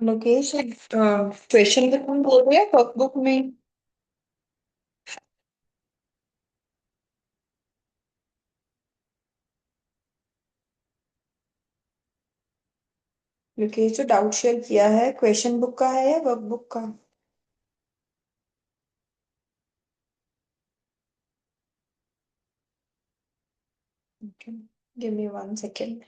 Lokesh question book में बोल रहे हैं वर्कबुक में। लोकेश जो डाउट शेयर किया है क्वेश्चन बुक का है या वर्कबुक का? Okay, give me 1 second.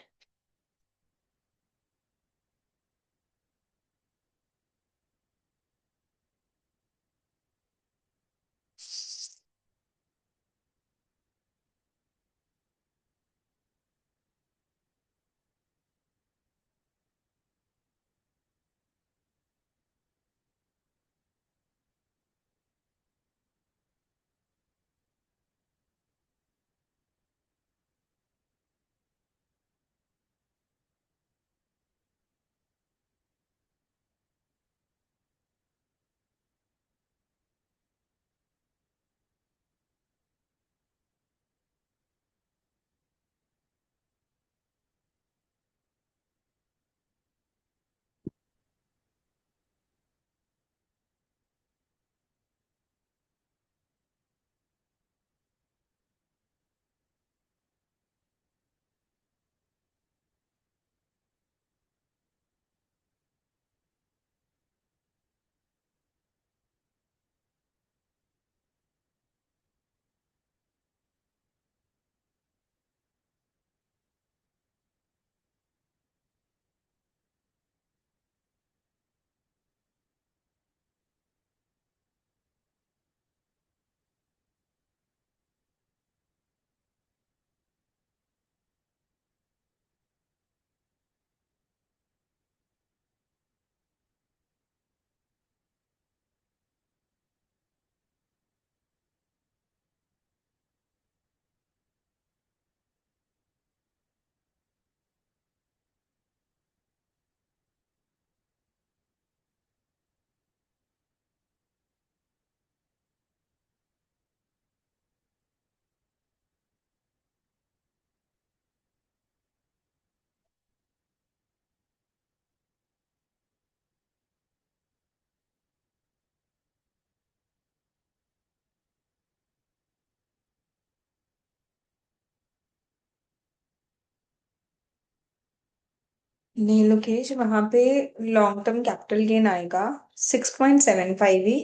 नहीं लोकेश, वहां पे लॉन्ग टर्म कैपिटल गेन आएगा 6.75 ही,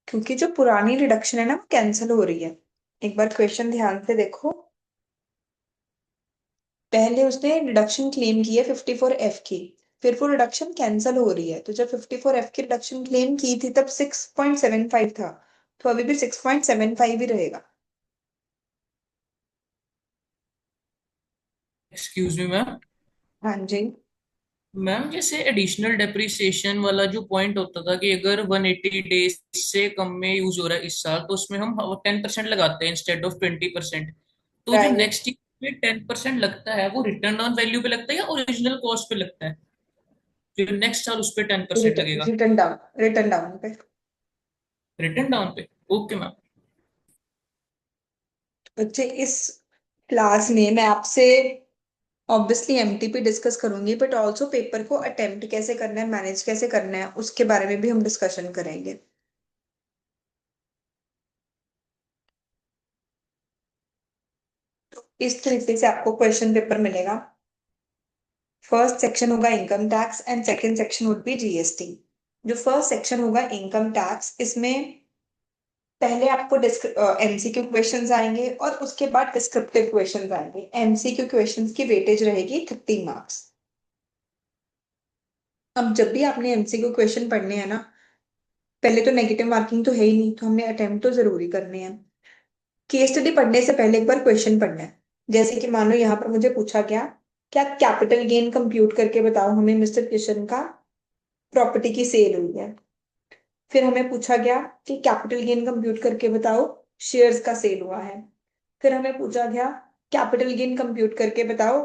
क्योंकि जो पुरानी रिडक्शन है ना वो कैंसिल हो रही है। एक बार क्वेश्चन ध्यान से देखो। पहले उसने रिडक्शन क्लेम की है 54F की, फिर वो रिडक्शन कैंसिल हो रही है, तो जब 54F की रिडक्शन क्लेम की थी तब 6.75 था, तो अभी भी 6.75 ही रहेगा। Excuse me ma'am. हाँ जी। मैम जैसे एडिशनल डेप्रिसिएशन वाला जो पॉइंट होता था कि अगर 180 डेज से कम में यूज हो रहा है इस साल, तो उसमें हम 10% लगाते हैं इंस्टेड ऑफ 20%। तो जो राइट। नेक्स्ट ईयर में 10% लगता है वो रिटर्न ऑन वैल्यू पे लगता है या ओरिजिनल कॉस्ट पे लगता है? फिर नेक्स्ट साल उस पर 10% लगेगा रिटर्न डाउन, रिटर्न डाउन पे। रिटर्न डाउन पे। Okay ma'am. बच्चे, इस क्लास में मैं आपसे ऑब्वियसली एमटीपी डिस्कस करूंगी, बट ऑल्सो पेपर को अटेम्प्ट कैसे करना है, मैनेज कैसे करना है, उसके बारे में भी हम डिस्कशन करेंगे। इस तरीके से आपको क्वेश्चन पेपर मिलेगा। फर्स्ट सेक्शन होगा income tax and second section would be GST. जो फर्स्ट सेक्शन होगा इनकम टैक्स, इसमें पहले आपको एमसीक्यू क्वेश्चंस आएंगे और उसके बाद डिस्क्रिप्टिव क्वेश्चंस आएंगे। एमसीक्यू क्वेश्चंस की वेटेज रहेगी 30 मार्क्स। अब जब भी आपने एमसीक्यू क्वेश्चन पढ़ने हैं ना, पहले तो नेगेटिव मार्किंग तो है ही नहीं, तो हमने अटेम्प्ट तो जरूरी करने हैं। केस स्टडी पढ़ने से पहले एक बार क्वेश्चन पढ़ना है। जैसे कि मान लो यहाँ पर मुझे पूछा गया, क्या कैपिटल गेन कंप्यूट करके बताओ हमें मिस्टर किशन का प्रॉपर्टी की सेल हुई है। फिर हमें पूछा गया कि कैपिटल गेन कंप्यूट करके बताओ शेयर्स का सेल हुआ है। फिर हमें पूछा गया कैपिटल गेन कंप्यूट करके बताओ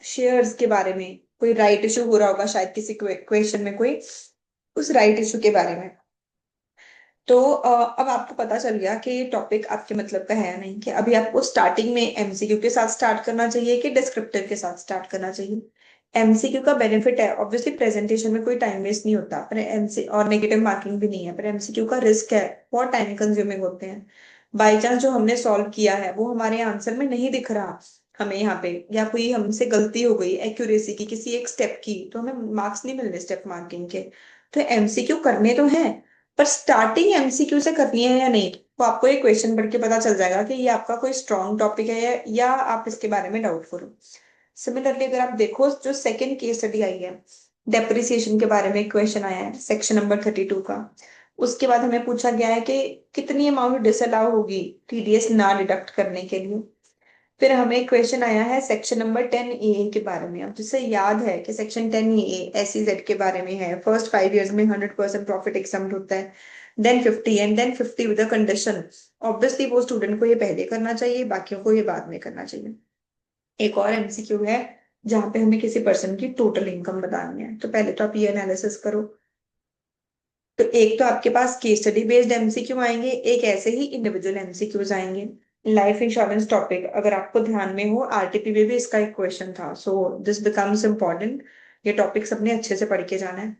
शेयर्स के बारे में, कोई राइट इशू हो रहा होगा शायद किसी क्वेश्चन में, कोई उस राइट इशू के बारे में। तो अब आपको पता चल गया कि टॉपिक आपके मतलब का है या नहीं, कि अभी आपको स्टार्टिंग में एमसीक्यू के साथ स्टार्ट करना चाहिए कि डिस्क्रिप्टिव के साथ स्टार्ट करना चाहिए। एमसीक्यू का बेनिफिट है ऑब्वियसली, प्रेजेंटेशन में कोई टाइम वेस्ट नहीं होता, पर एमसी और नेगेटिव मार्किंग भी नहीं है, पर एमसीक्यू का रिस्क है, बहुत टाइम कंज्यूमिंग होते हैं। बाई चांस जो हमने सॉल्व किया है वो हमारे आंसर में नहीं दिख रहा हमें यहाँ पे, या कोई हमसे गलती हो गई एक्यूरेसी की किसी एक स्टेप की, तो हमें मार्क्स नहीं मिलने स्टेप मार्किंग के। तो एमसीक्यू करने तो है, पर स्टार्टिंग एमसीक्यू से करनी है या नहीं, तो आपको एक क्वेश्चन पढ़ के पता चल जाएगा कि ये आपका कोई स्ट्रॉन्ग टॉपिक है या आप इसके बारे में डाउट करो। सिमिलरली अगर आप देखो जो सेकंड केस स्टडी आई है, डेप्रिसिएशन के बारे में क्वेश्चन आया है सेक्शन नंबर 32 का। उसके बाद हमें पूछा गया है कि कितनी अमाउंट डिसअलाउ होगी टीडीएस ना डिडक्ट करने के लिए। फिर हमें क्वेश्चन आया है सेक्शन नंबर 10 ए के बारे में। अब जिससे याद है कि सेक्शन 10 ए एसईजेड के बारे में है, फर्स्ट 5 इयर्स में 100% प्रॉफिट एग्जम्प्ट होता है, then 50 and then 50 with condition. Obviously वो स्टूडेंट को ये पहले करना चाहिए, बाकियों को ये बाद में करना चाहिए। एक और एमसीक्यू है जहां पे हमें किसी पर्सन की टोटल इनकम बतानी है, तो पहले तो आप ये एनालिसिस करो। तो एक तो आपके पास केस स्टडी बेस्ड एमसीक्यू आएंगे, एक ऐसे ही इंडिविजुअल एमसीक्यूज आएंगे। लाइफ इंश्योरेंस टॉपिक अगर आपको ध्यान में हो, आरटीपी में भी इसका एक क्वेश्चन था, सो दिस बिकम्स इम्पोर्टेंट। ये टॉपिक सबने अच्छे से पढ़ के जाना है।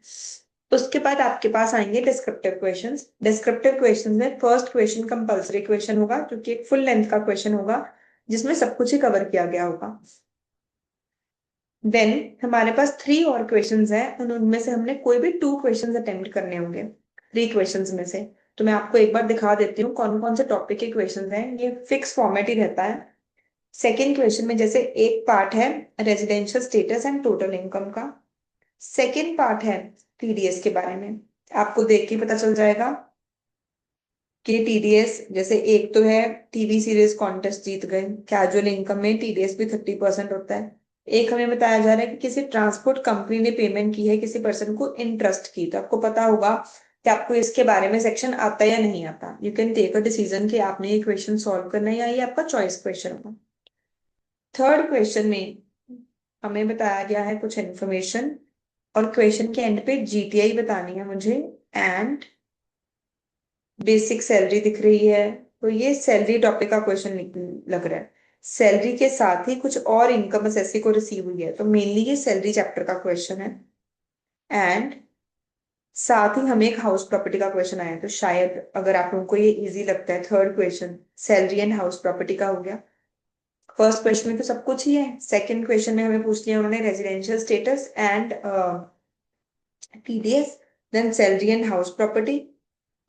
उसके बाद आपके पास आएंगे डिस्क्रिप्टिव क्वेश्चंस। डिस्क्रिप्टिव क्वेश्चंस में फर्स्ट क्वेश्चन कंपल्सरी क्वेश्चन होगा, क्योंकि एक फुल लेंथ का क्वेश्चन होगा जिसमें सब कुछ ही कवर किया गया होगा। देन हमारे पास 3 और क्वेश्चंस हैं, और उनमें से हमने कोई भी 2 क्वेश्चंस अटेम्प्ट करने होंगे 3 क्वेश्चंस में से। तो मैं आपको एक बार दिखा देती हूँ कौन कौन से टॉपिक के क्वेश्चंस हैं, ये फिक्स फॉर्मेट ही रहता है। सेकेंड क्वेश्चन में जैसे एक पार्ट है residential status and total income का, सेकेंड पार्ट है टीडीएस के बारे में। आपको देख के पता चल जाएगा कि टीडीएस, जैसे एक तो है टीवी सीरीज कॉन्टेस्ट जीत गए, कैजुअल इनकम में टीडीएस भी 30% होता है। एक हमें बताया जा रहा है कि किसी ट्रांसपोर्ट कंपनी ने पेमेंट की है किसी पर्सन को इंटरेस्ट की, तो आपको पता होगा कि आपको इसके बारे में सेक्शन आता है या नहीं आता। You can take a decision कि आपने ये क्वेश्चन सॉल्व करना है या ये आपका चॉइस क्वेश्चन होगा। थर्ड क्वेश्चन में हमें बताया गया है कुछ इन्फॉर्मेशन, और क्वेश्चन के एंड पे जीटीआई बतानी है मुझे, एंड बेसिक सैलरी दिख रही है। तो ये सैलरी टॉपिक का क्वेश्चन लग रहा है। सैलरी के साथ ही कुछ और इनकम एसएससी को रिसीव हुई है, तो मेनली ये सैलरी चैप्टर का क्वेश्चन है। एंड साथ ही हमें एक हाउस प्रॉपर्टी का क्वेश्चन आया है, तो शायद अगर आप लोगों को ये इजी लगता है, third question salary and house property का हो गया। फर्स्ट क्वेश्चन में तो सब कुछ ही है, सेकंड क्वेश्चन में हमें पूछ लिया उन्होंने residential status and TDS, then salary and house property.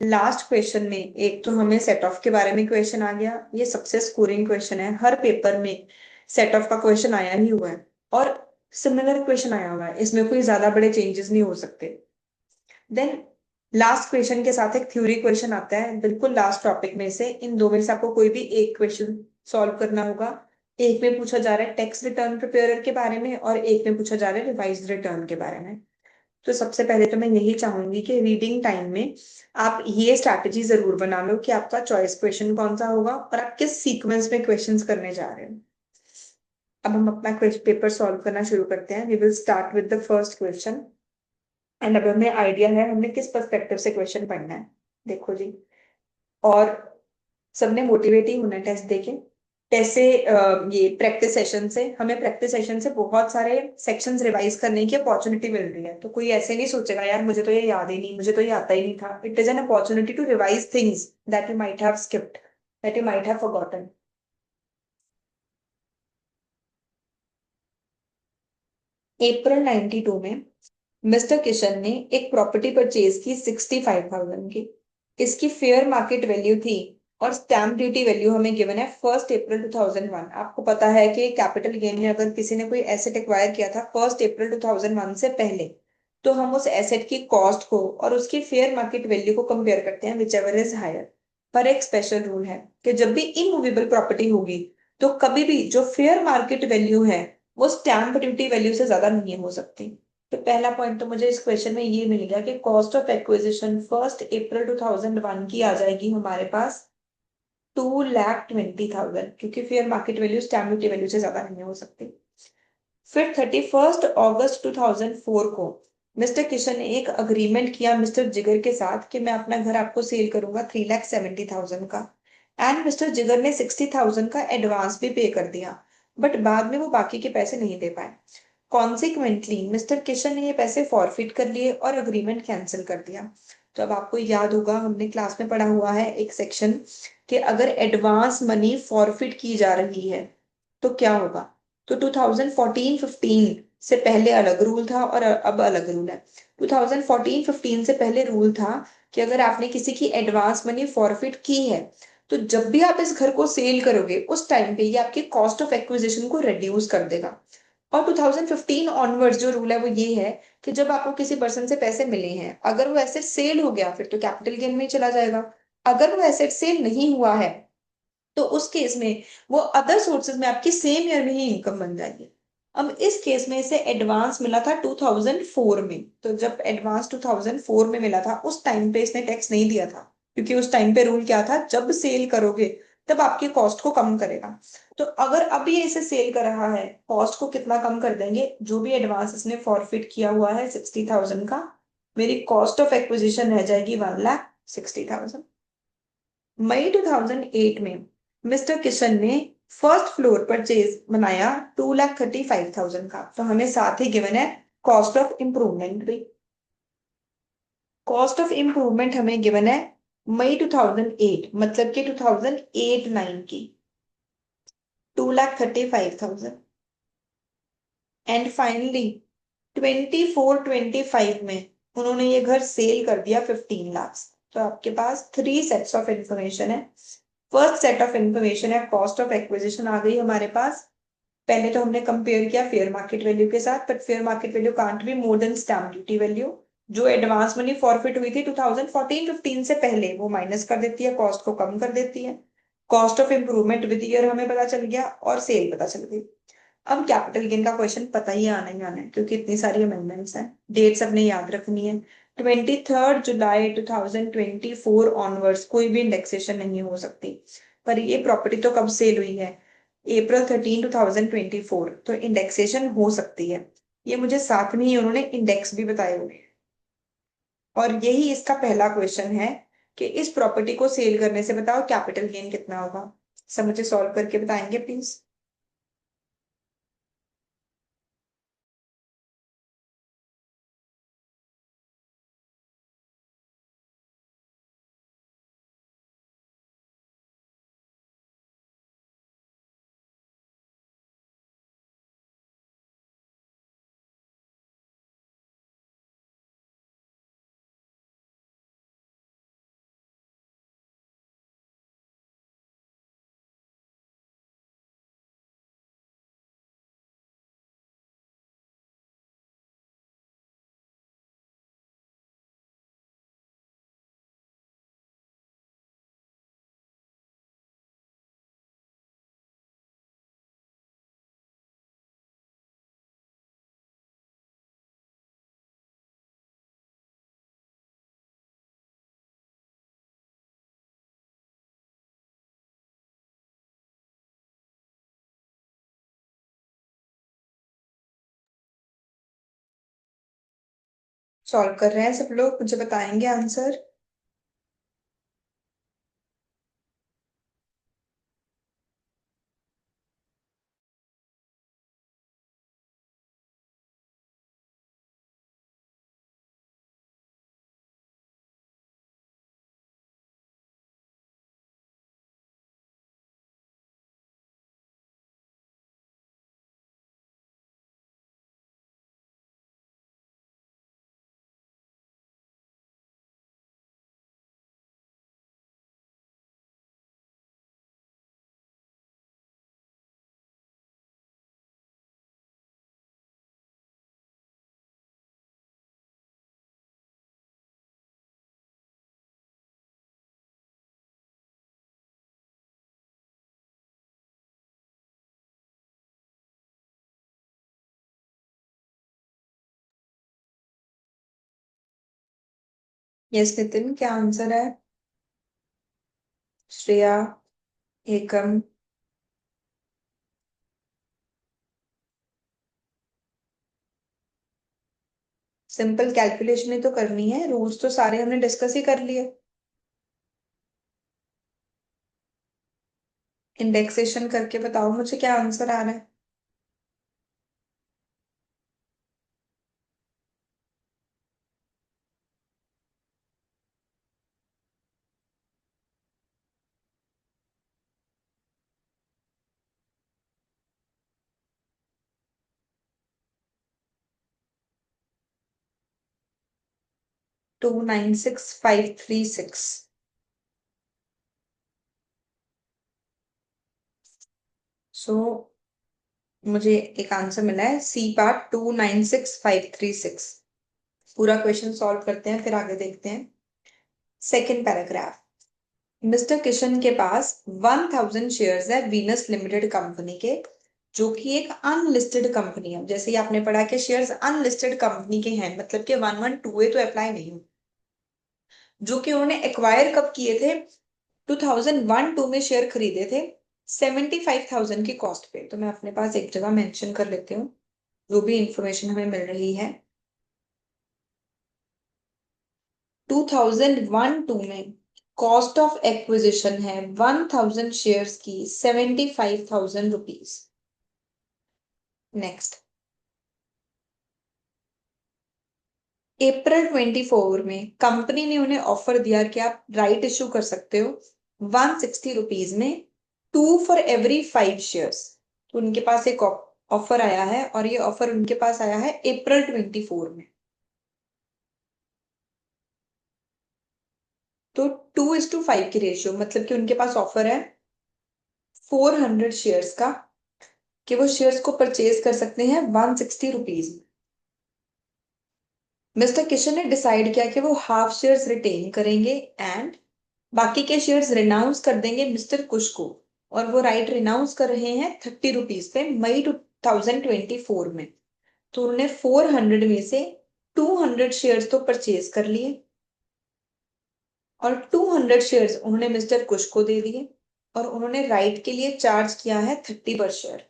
Last question में एक तो हमें सेट ऑफ के बारे में क्वेश्चन आ गया, ये सबसे स्कोरिंग क्वेश्चन है, हर पेपर में सेट ऑफ का क्वेश्चन आया ही हुआ है, और सिमिलर क्वेश्चन आया हुआ है, इसमें कोई ज्यादा बड़े चेंजेस नहीं हो सकते। देन लास्ट क्वेश्चन के साथ एक थ्योरी क्वेश्चन आता है बिल्कुल लास्ट टॉपिक में से, इन दो में से आपको कोई भी एक क्वेश्चन सॉल्व करना होगा। एक में पूछा जा रहा है टैक्स रिटर्न प्रिपेयर के बारे में, और एक में पूछा जा रहा है रिवाइज रिटर्न के बारे में। तो सबसे पहले तो मैं यही चाहूंगी कि रीडिंग टाइम में आप ये स्ट्रैटेजी जरूर बना लो कि आपका चॉइस क्वेश्चन कौन सा होगा और आप किस सीक्वेंस में क्वेश्चंस करने जा रहे हो। अब हम अपना क्वेश्चन पेपर सॉल्व करना शुरू करते हैं। We will start with the first question, and अब हमें आइडिया है हमने किस पर्सपेक्टिव से क्वेश्चन पढ़ना है। देखो जी, और सबने मोटिवेट ही होना है टेस्ट देके। टेस्ट से ये प्रैक्टिस सेशन से हमें प्रैक्टिस सेशन से बहुत सारे सेक्शंस रिवाइज करने की अपॉर्चुनिटी मिल रही है, तो कोई ऐसे नहीं सोचेगा यार मुझे तो ये याद ही नहीं, मुझे तो ये आता ही नहीं था। It is an opportunity to revise things that you might have skipped, that you might have forgotten. April 92 में मिस्टर किशन ने एक प्रॉपर्टी परचेज की 65,000 की। इसकी फेयर मार्केट वैल्यू थी, और स्टैम्प ड्यूटी वैल्यू हमें गिवन है 1 अप्रैल 2001। आपको पता है कि कैपिटल गेन में अगर किसी ने कोई एसेट एक्वायर किया था 1 अप्रैल 2001 से पहले, तो हम उस एसेट की कॉस्ट को और उसकी फेयर मार्केट वैल्यू को कंपेयर करते हैं, विच एवर इज हायर। पर एक स्पेशल रूल है कि जब भी इमूवेबल प्रॉपर्टी होगी, तो कभी भी जो फेयर मार्केट वैल्यू है वो स्टैम्प ड्यूटी वैल्यू से ज्यादा नहीं हो सकती। तो पहला पॉइंट तो मुझे इस क्वेश्चन में ये मिल गया कि कॉस्ट ऑफ एक्विजिशन 1 अप्रैल 2001 की आ जाएगी हमारे पास 2,20,000, क्योंकि fair market value stamp duty value से ज्यादा नहीं हो सकती। फिर 31 अगस्त 2004 को मिस्टर किशन ने एक अग्रीमेंट किया मिस्टर जिगर के साथ कि मैं अपना घर आपको सेल करूंगा 3,70,000 का, एंड मिस्टर जिगर ने 60,000 का एडवांस भी पे कर दिया, बट बाद में वो बाकी के पैसे नहीं दे पाए। कॉन्सिक्वेंटली मिस्टर किशन ने ये पैसे फॉरफिट कर लिए और अग्रीमेंट कैंसिल कर दिया। तो अब आपको याद होगा, हमने क्लास में पढ़ा हुआ है एक सेक्शन, कि अगर एडवांस मनी फॉरफिट की जा रही है तो क्या होगा। तो 2014-15 से पहले अलग रूल था और अब अलग रूल है। 2014-15 से पहले रूल था कि अगर आपने किसी की एडवांस मनी फॉरफिट की है, तो जब भी आप इस घर को सेल करोगे उस टाइम पे ये आपके कॉस्ट ऑफ एक्विजिशन को रिड्यूस कर देगा। और 2015 ऑनवर्ड्स जो रूल है वो ये है कि जब आपको किसी पर्सन से पैसे मिले हैं, अगर वो एसेट सेल हो गया फिर तो कैपिटल गेन में ही चला जाएगा। अगर वो एसेट सेल नहीं हुआ है तो उस केस में वो अदर सोर्सेज में आपकी सेम ईयर में ही इनकम बन जाएगी। अब इस केस में इसे एडवांस मिला था 2004 में, तो जब एडवांस 2004 में मिला था उस टाइम पे इसने टैक्स नहीं दिया था, क्योंकि उस टाइम पे रूल क्या था, जब सेल करोगे तब आपकी कॉस्ट को कम करेगा। तो अगर अब ये इसे सेल कर रहा है, कॉस्ट को कितना कम कर देंगे, जो भी एडवांस इसने फॉरफिट किया हुआ है 60,000 का, मेरी कॉस्ट ऑफ एक्विजिशन रह जाएगी 1,60,000। मई 2008 में मिस्टर किशन ने फर्स्ट फ्लोर परचेज बनाया 2,35,000 का, तो हमें साथ ही गिवन है कॉस्ट ऑफ इम्प्रूवमेंट भी। कॉस्ट ऑफ इम्प्रूवमेंट हमें गिवन है मई 2008, मतलब कि 2008-9 की 2,35,000। एंड फाइनली 24-25 में उन्होंने ये घर सेल कर दिया 15 लाख। तो आपके पास थ्री सेट्स ऑफ इंफॉर्मेशन है। फर्स्ट सेट ऑफ इंफॉर्मेशन है कॉस्ट ऑफ एक्विजिशन आ गई हमारे पास। पहले तो हमने कंपेयर किया फेयर मार्केट वैल्यू के साथ, but fair market value can't be more than stamp duty value. जो एडवांस मनी फॉरफिट हुई थी 2014-15 से पहले वो माइनस कर देती है, कॉस्ट को कम कर देती है। Cost of improvement with year हमें पता चल गया और सेल पता चल गई। अब कैपिटल गेन का क्वेश्चन पता ही आना ही आना है, क्योंकि इतनी सारी अमेंडमेंट्स हैं। डेट सबने याद रखनी है। 23 जुलाई 2024 ऑनवर्ड्स कोई भी इंडेक्सेशन नहीं हो सकती। पर ये प्रॉपर्टी तो कब सेल हुई है, April 13 2024, तो इंडेक्सेशन हो सकती है। ये मुझे साथ में ही उन्होंने इंडेक्स भी बताए हुए हैं। और यही इसका पहला क्वेश्चन है कि इस प्रॉपर्टी को सेल करने से बताओ कैपिटल गेन कितना होगा। सब मुझे सॉल्व करके बताएंगे प्लीज। सॉल्व कर रहे हैं सब लोग, मुझे बताएंगे आंसर। यस नितिन, क्या आंसर है। श्रेया, एकम। सिंपल कैलकुलेशन ही तो करनी है, रूल्स तो सारे हमने डिस्कस ही कर लिए। इंडेक्सेशन करके बताओ मुझे क्या आंसर आ रहा है। 296536। सो मुझे एक आंसर मिला है सी पार्ट 296536। पूरा क्वेश्चन सॉल्व करते हैं फिर आगे देखते हैं। Second paragraph. मिस्टर किशन के पास 1000 शेयर्स है वीनस लिमिटेड कंपनी के, जो कि एक अनलिस्टेड कंपनी है। जैसे ही आपने पढ़ा कि शेयर्स अनलिस्टेड कंपनी के हैं, मतलब कि 112A तो अप्लाई नहीं हो, जो कि उन्होंने एक्वायर कब किए थे, 2001-2 में शेयर खरीदे थे 75,000 की कॉस्ट पे। तो मैं अपने पास एक जगह मेंशन कर लेती हूँ जो भी इंफॉर्मेशन हमें मिल रही है। 2001-2 में कॉस्ट ऑफ एक्विजिशन है 1000 शेयर्स की 75,000 रुपीज। नेक्स्ट, अप्रैल 24 में कंपनी ने उन्हें ऑफर दिया कि आप राइट इश्यू कर सकते हो 160 रुपीज में, 2 for every 5 शेयर्स। तो उनके पास एक ऑफर आया है और ये ऑफर उनके पास आया है अप्रैल 24 में। तो 2:5 की रेशियो, मतलब कि उनके पास ऑफर है 400 शेयर्स का, कि वो शेयर्स को परचेज कर सकते हैं 160 रुपीज में। मिस्टर किशन ने डिसाइड किया कि वो हाफ शेयर्स रिटेन करेंगे एंड बाकी के शेयर्स रिनाउंस कर देंगे मिस्टर कुश को। और वो राइट रिनाउंस कर रहे हैं 30 रुपीज पे मई 2024 में। तो उन्होंने 400 में से 200 शेयर्स तो परचेज कर लिए और 200 शेयर्स उन्होंने मिस्टर कुश को दे दिए और उन्होंने राइट के लिए चार्ज किया है 30 पर शेयर।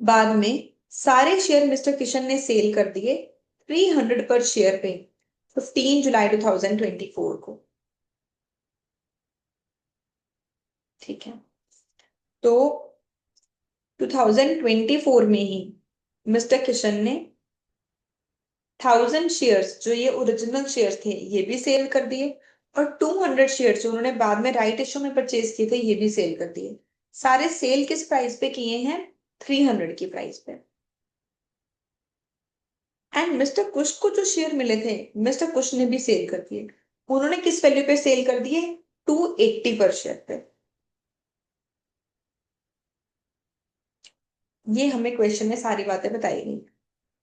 बाद में सारे शेयर मिस्टर किशन ने सेल कर दिए 300 पर शेयर पे 15 जुलाई 2024 को। ठीक है, तो 2024 में ही मिस्टर किशन ने 1000 शेयर्स, जो ये ओरिजिनल शेयर्स थे, ये भी सेल कर दिए और 200 शेयर्स जो उन्होंने बाद में राइट इश्यू में परचेज किए थे, ये भी सेल कर दिए। सारे सेल किस प्राइस पे किए हैं, 300 की प्राइस पे। एंड मिस्टर कुश को जो शेयर मिले थे, मिस्टर कुश ने भी सेल कर दिए। उन्होंने किस वैल्यू पे सेल कर दिए, 280 पर शेयर पे। ये हमें क्वेश्चन में सारी बातें बताई गई।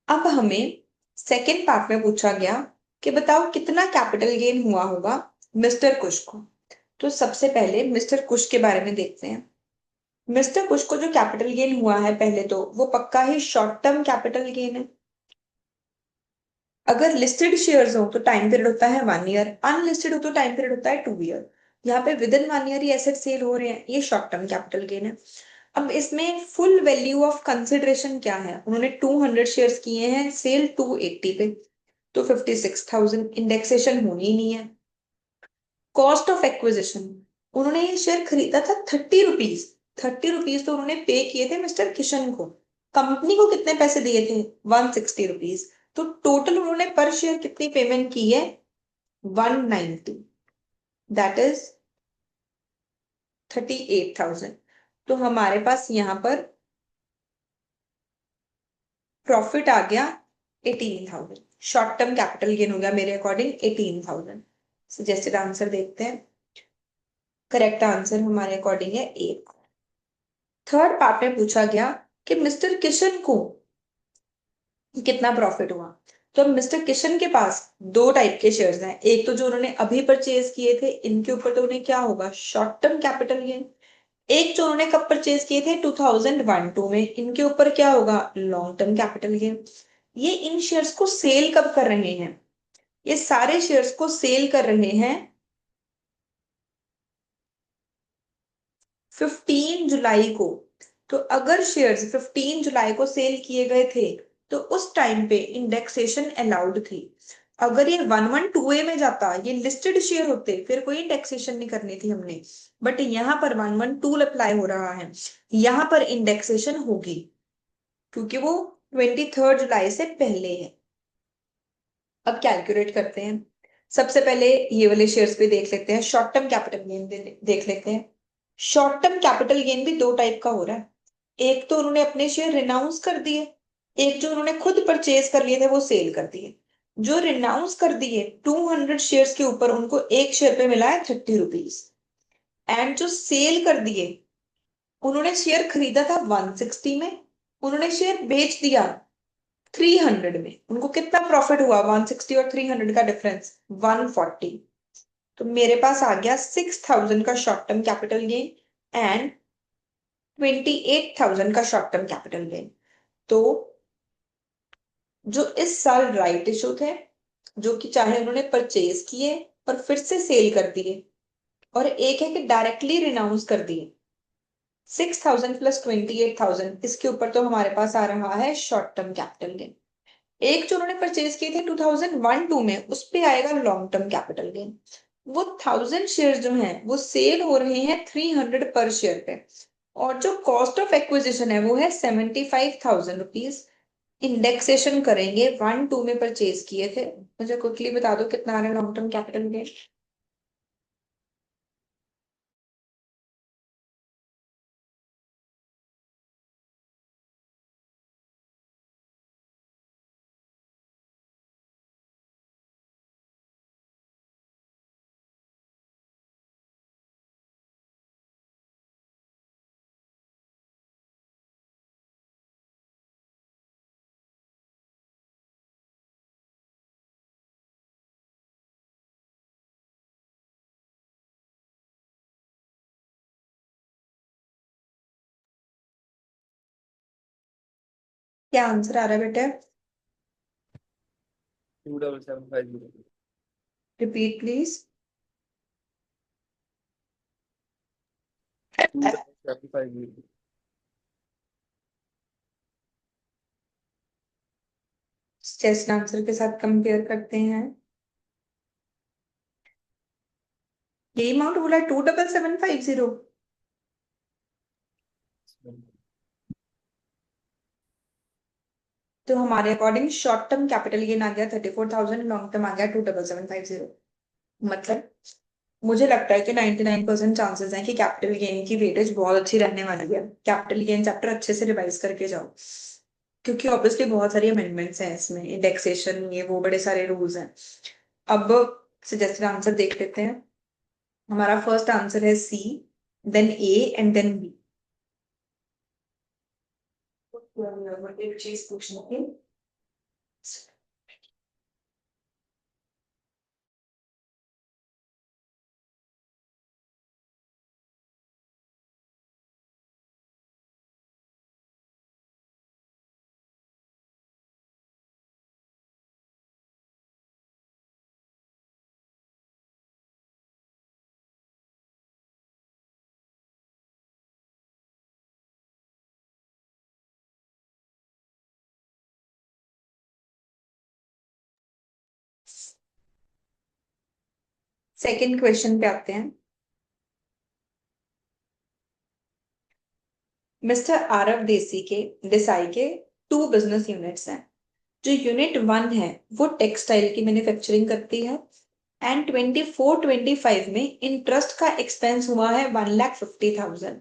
अब हमें सेकेंड पार्ट में पूछा गया कि बताओ कितना कैपिटल गेन हुआ होगा मिस्टर कुश को। तो सबसे पहले मिस्टर कुश के बारे में देखते हैं। मिस्टर कुश को जो कैपिटल गेन हुआ है, पहले तो वो पक्का ही शॉर्ट टर्म कैपिटल गेन है। अगर लिस्टेड शेयर्स हो तो टाइम पीरियड होता है 1 ईयर, अनलिस्टेड हो तो टाइम पीरियड होता है 2 ईयर। यहाँ पे विद इन 1 ईयर ये एसेट सेल हो रहे हैं, ये शॉर्ट टर्म कैपिटल गेन है। अब इसमें फुल वैल्यू ऑफ कंसिडरेशन क्या है, उन्होंने 200 शेयर्स किए हैं सेल 280 पे, तो 56,000, इंडेक्सेशन होनी ही नहीं है। कॉस्ट ऑफ एक्विजिशन, उन्होंने ये शेयर खरीदा था 30 रुपीज। 30 रुपीज तो उन्होंने पे किए थे मिस्टर किशन को। कंपनी को कितने पैसे दिए थे, 160 रुपीज। तो टोटल उन्होंने पर शेयर कितनी पेमेंट की है, 190, दैट इज 38,000। तो हमारे पास यहाँ पर प्रॉफिट आ गया 18,000। शॉर्ट टर्म कैपिटल गेन हो गया मेरे अकॉर्डिंग 18,000। सजेस्टेड आंसर देखते हैं। करेक्ट आंसर हमारे अकॉर्डिंग है एक। थर्ड पार्ट में पूछा गया कि मिस्टर किशन को कितना प्रॉफिट हुआ। तो अब मिस्टर किशन के पास दो टाइप के शेयर्स हैं, एक तो जो उन्होंने अभी परचेज किए थे, इनके ऊपर तो उन्हें क्या होगा, शॉर्ट टर्म कैपिटल गेन। एक जो उन्होंने कब परचेज किए थे, 2001-2 में, इनके ऊपर क्या होगा, लॉन्ग टर्म कैपिटल गेन। ये इन शेयर्स को सेल कब कर रहे हैं, ये सारे शेयर्स को सेल कर रहे हैं 15 जुलाई को। तो अगर शेयर्स 15 जुलाई को सेल किए गए थे तो उस टाइम पे इंडेक्सेशन अलाउड थी। अगर ये 112A में जाता, ये लिस्टेड शेयर होते, फिर कोई इंडेक्सेशन नहीं करनी थी हमने। बट यहाँ पर 112 अप्लाई हो रहा है, यहाँ पर इंडेक्सेशन होगी क्योंकि वो 23 जुलाई से पहले है। अब कैलकुलेट करते हैं। सबसे पहले ये वाले शेयर्स पे देख लेते हैं, शॉर्ट टर्म कैपिटल गेन देख लेते हैं। शॉर्ट टर्म कैपिटल गेन भी दो टाइप का हो रहा है। एक तो उन्होंने अपने शेयर रिनाउंस कर दिए, एक जो उन्होंने खुद परचेज कर लिए थे वो सेल कर दिए। जो रिनाउंस कर दिए 200 शेयर्स के ऊपर, उनको एक शेयर पे मिला है 30 रुपीज। एंड जो सेल कर दिए, उन्होंने शेयर खरीदा था 160 में, उन्होंने शेयर बेच दिया 300 में, उनको कितना प्रॉफिट हुआ? 160 और 300 का डिफरेंस 140। तो मेरे पास आ गया 6000 का short term capital gain and 28,000 का शॉर्ट टर्म कैपिटल गेन। तो जो इस साल राइट इशू थे, जो कि चाहे उन्होंने परचेज किए और फिर से सेल कर दिए, और एक है कि डायरेक्टली रिनाउंस कर दिए, 6000 प्लस 28,000, इसके ऊपर तो हमारे पास आ रहा है शॉर्ट टर्म कैपिटल गेन। एक जो उन्होंने परचेज किए थे 2001-2 में, उस पे आएगा लॉन्ग टर्म कैपिटल गेन। वो 1000 शेयर जो हैं वो सेल हो रहे हैं 300 पर शेयर पे, और जो कॉस्ट ऑफ एक्विजिशन है वो है 75,000 रुपीज। इंडेक्सेशन करेंगे, 1-2 में परचेज किए थे। मुझे क्विकली बता दो कितना आ रहा है लॉन्ग टर्म कैपिटल गेन। क्या आंसर आ रहा है बेटे? 27750। Repeat please. 27750। टेस्ट आंसर के साथ कंपेयर करते हैं। ये अमाउंट बोला 27750। तो हमारे according short term capital gain आ गया 34,000, लॉन्ग टर्म आ गया 27750। मतलब मुझे लगता है कि 99% चांसेस हैं कि कैपिटल गेन की वेटेज बहुत अच्छी रहने वाली है। कैपिटल गेन चैप्टर अच्छे से रिवाइज करके जाओ, क्योंकि ऑब्वियसली बहुत सारी अमेंडमेंट्स हैं इसमें, इंडेक्सेशन, ये वो बड़े सारे रूल्स हैं। अब सजेस्टेड आंसर देख लेते हैं। हमारा फर्स्ट आंसर है C, then A and then B. एक चीज पूछनी थी। सेकंड क्वेश्चन पे आते हैं। मिस्टर आरव देसाई के 2 बिजनेस यूनिट्स हैं। जो यूनिट 1 है वो टेक्सटाइल की मैन्युफैक्चरिंग करती है, एंड 24-25 में इंटरेस्ट का एक्सपेंस हुआ है 1,50,000।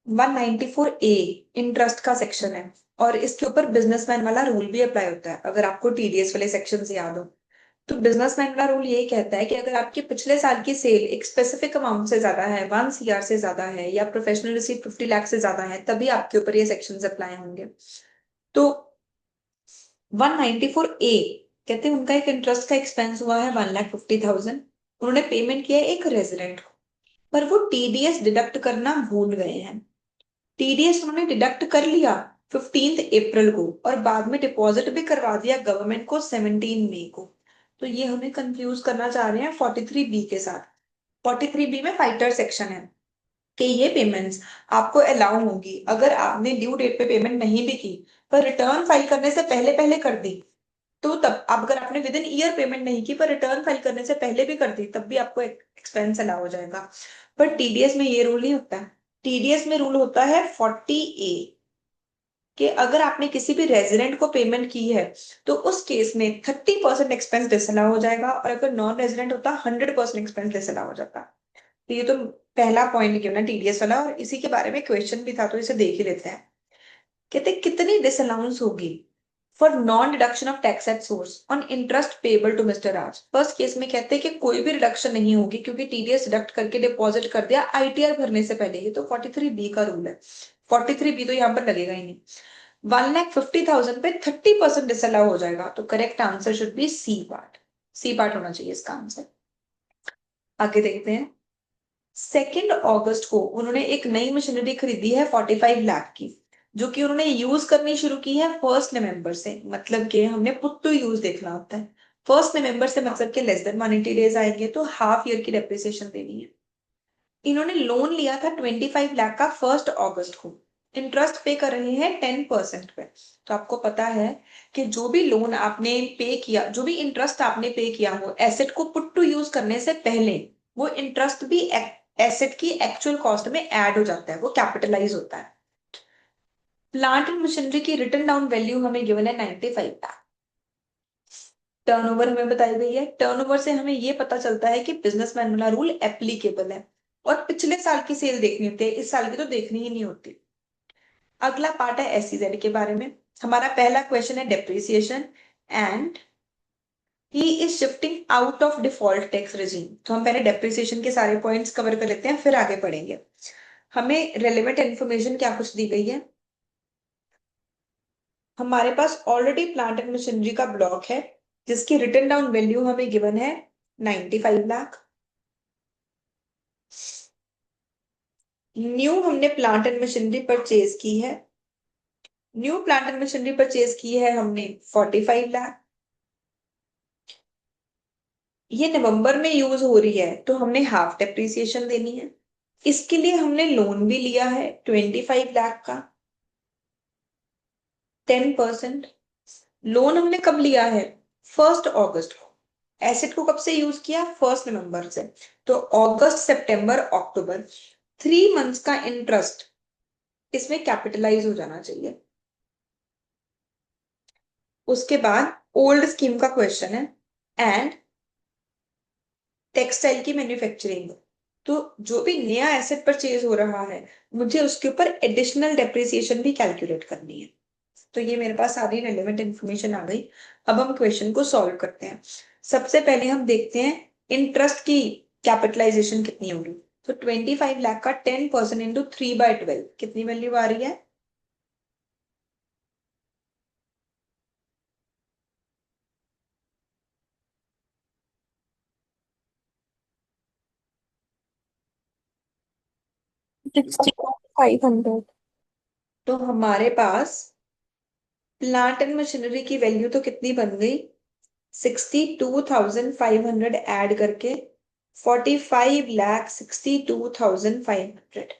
194A इंटरेस्ट का सेक्शन है, और इसके ऊपर बिजनेसमैन वाला रूल भी अप्लाई होता है, अगर आपको टीडीएस वाले सेक्शन से याद हो। तो बिजनेसमैन वाला रूल ये कहता है कि अगर आपके पिछले साल की सेल एक स्पेसिफिक अमाउंट से ज्यादा है, 1 CR से ज्यादा है, या प्रोफेशनल रिसीट 50 लाख से ज्यादा है, तभी आपके ऊपर ये सेक्शन अप्लाई होंगे। तो 194A कहते हैं उनका एक इंटरेस्ट का एक्सपेंस हुआ है 1,50,000। उन्होंने पेमेंट किया है एक रेजिडेंट को, पर वो टीडीएस डिडक्ट करना भूल गए हैं। टीडीएस उन्होंने डिडक्ट कर लिया 15 अप्रैल को, और बाद में डिपॉजिट भी करवा दिया गवर्नमेंट को 17 मई को। तो ये हमें कंफ्यूज करना चाह रहे हैं 43B के साथ। 43B में फाइटर सेक्शन है कि ये पेमेंट्स आपको अलाउ होगी अगर आपने ड्यू डेट पे पेमेंट नहीं भी की, पर रिटर्न फाइल करने से पहले पहले कर दी। तो तब अब अगर आपने विद इन ईयर पेमेंट नहीं की पर रिटर्न फाइल करने से पहले भी कर दी, तब भी आपको एक्सपेंस अलाउ हो जाएगा। पर टीडीएस में ये रूल नहीं होता है। टीडीएस में रूल होता है 40A, कि अगर आपने किसी भी रेजिडेंट को पेमेंट की है तो उस केस में 30% एक्सपेंस डिसअलाउ हो जाएगा, और अगर नॉन रेजिडेंट होता 100% एक्सपेंस डिसअलाउ हो जाता। तो ये तो पहला पॉइंट क्यों ना टीडीएस वाला, और इसी के बारे में क्वेश्चन भी था तो इसे देख ही लेते हैं। कहते कितनी डिसअलाउंस होगी for non deduction of tax at source on interest payable to mister Raj. First case में कहते हैं कि कोई भी रिडक्शन नहीं होगी क्योंकि टीडीएस डिडक्ट करके डिपॉजिट कर दिया आईटीआर भरने से पहले। ये तो 43B का रूल है, 43B तो यहाँ पर लगेगा ही नहीं। 1,50,000 पे 30% डिसअलाउ हो जाएगा, तो correct answer should be C part. C part होना चाहिए इसका आंसर। आगे देखते हैं। 2 अगस्त को उन्होंने एक नई मशीनरी खरीदी है 45 लाख की, जो कि उन्होंने यूज करनी शुरू की है 1 नवंबर से। मतलब कि हमने पुट टू यूज देखना होता है। 1 नवंबर से मतलब कि लेस देन 180 डेज आएंगे, तो हाफ ईयर की डेप्रिसिएशन देनी है। इन्होंने लोन लिया था 25 लाख का 1 अगस्त को। इंटरेस्ट पे कर रहे हैं 10% पे। तो आपको पता है कि जो भी लोन आपने पे किया, जो भी इंटरेस्ट आपने पे किया हो एसेट को पुट टू यूज करने से पहले, वो इंटरेस्ट भी एसेट की एक्चुअल कॉस्ट में ऐड हो जाता है, वो कैपिटलाइज होता है। प्लांट एंड मशीनरी की रिटन डाउन वैल्यू हमें गिवन है 95 लाख। टर्नओवर हमें बताई गई है। टर्नओवर से हमें ये पता चलता है कि बिजनेसमैन वाला रूल एप्लीकेबल है। और पिछले साल की सेल देखनी होती है, इस साल की तो देखनी ही नहीं होती। अगला पार्ट है एसईजेड के बारे में। हमारा पहला क्वेश्चन है depreciation and he is shifting out of default tax regime. तो हम पहले डेप्रिसिएशन के सारे पॉइंट्स कवर कर लेते हैं, फिर आगे पढ़ेंगे। हमें रेलेवेंट इन्फॉर्मेशन क्या कुछ दी गई है। हमारे पास ऑलरेडी प्लांट एंड मशीनरी का ब्लॉक है जिसकी रिटन डाउन वैल्यू हमें गिवन है 95 लाख। न्यू हमने प्लांट एंड मशीनरी परचेज की है। New plant and machinery purchase की है हमने 45 लाख। ये नवंबर में यूज हो रही है तो हमने हाफ डेप्रिसिएशन देनी है। इसके लिए हमने लोन भी लिया है 25 लाख का, 10%। लोन हमने कब लिया है? 1 अगस्त को। एसेट को कब से यूज किया? 1 नवंबर से। तो अगस्त सितंबर अक्टूबर 3 मंथ्स का इंटरेस्ट इसमें कैपिटलाइज हो जाना चाहिए। उसके बाद ओल्ड स्कीम का क्वेश्चन है एंड टेक्सटाइल की मैन्युफैक्चरिंग। तो जो भी नया एसेट परचेज हो रहा है मुझे उसके ऊपर एडिशनल डेप्रिसिएशन भी कैलकुलेट करनी है। तो ये मेरे पास सारी रेलेवेंट इंफॉर्मेशन आ गई। अब हम क्वेश्चन को सॉल्व करते हैं। सबसे पहले हम देखते हैं इंटरेस्ट की कैपिटलाइजेशन कितनी होगी। तो 25 लाख का 10% इंटू 3/12 कितनी वैल्यू आ रही है? सिक्सटी 500। तो हमारे पास प्लांट एंड मशीनरी की वैल्यू तो कितनी बन गई? 62,500 ऐड करके 45,62,500।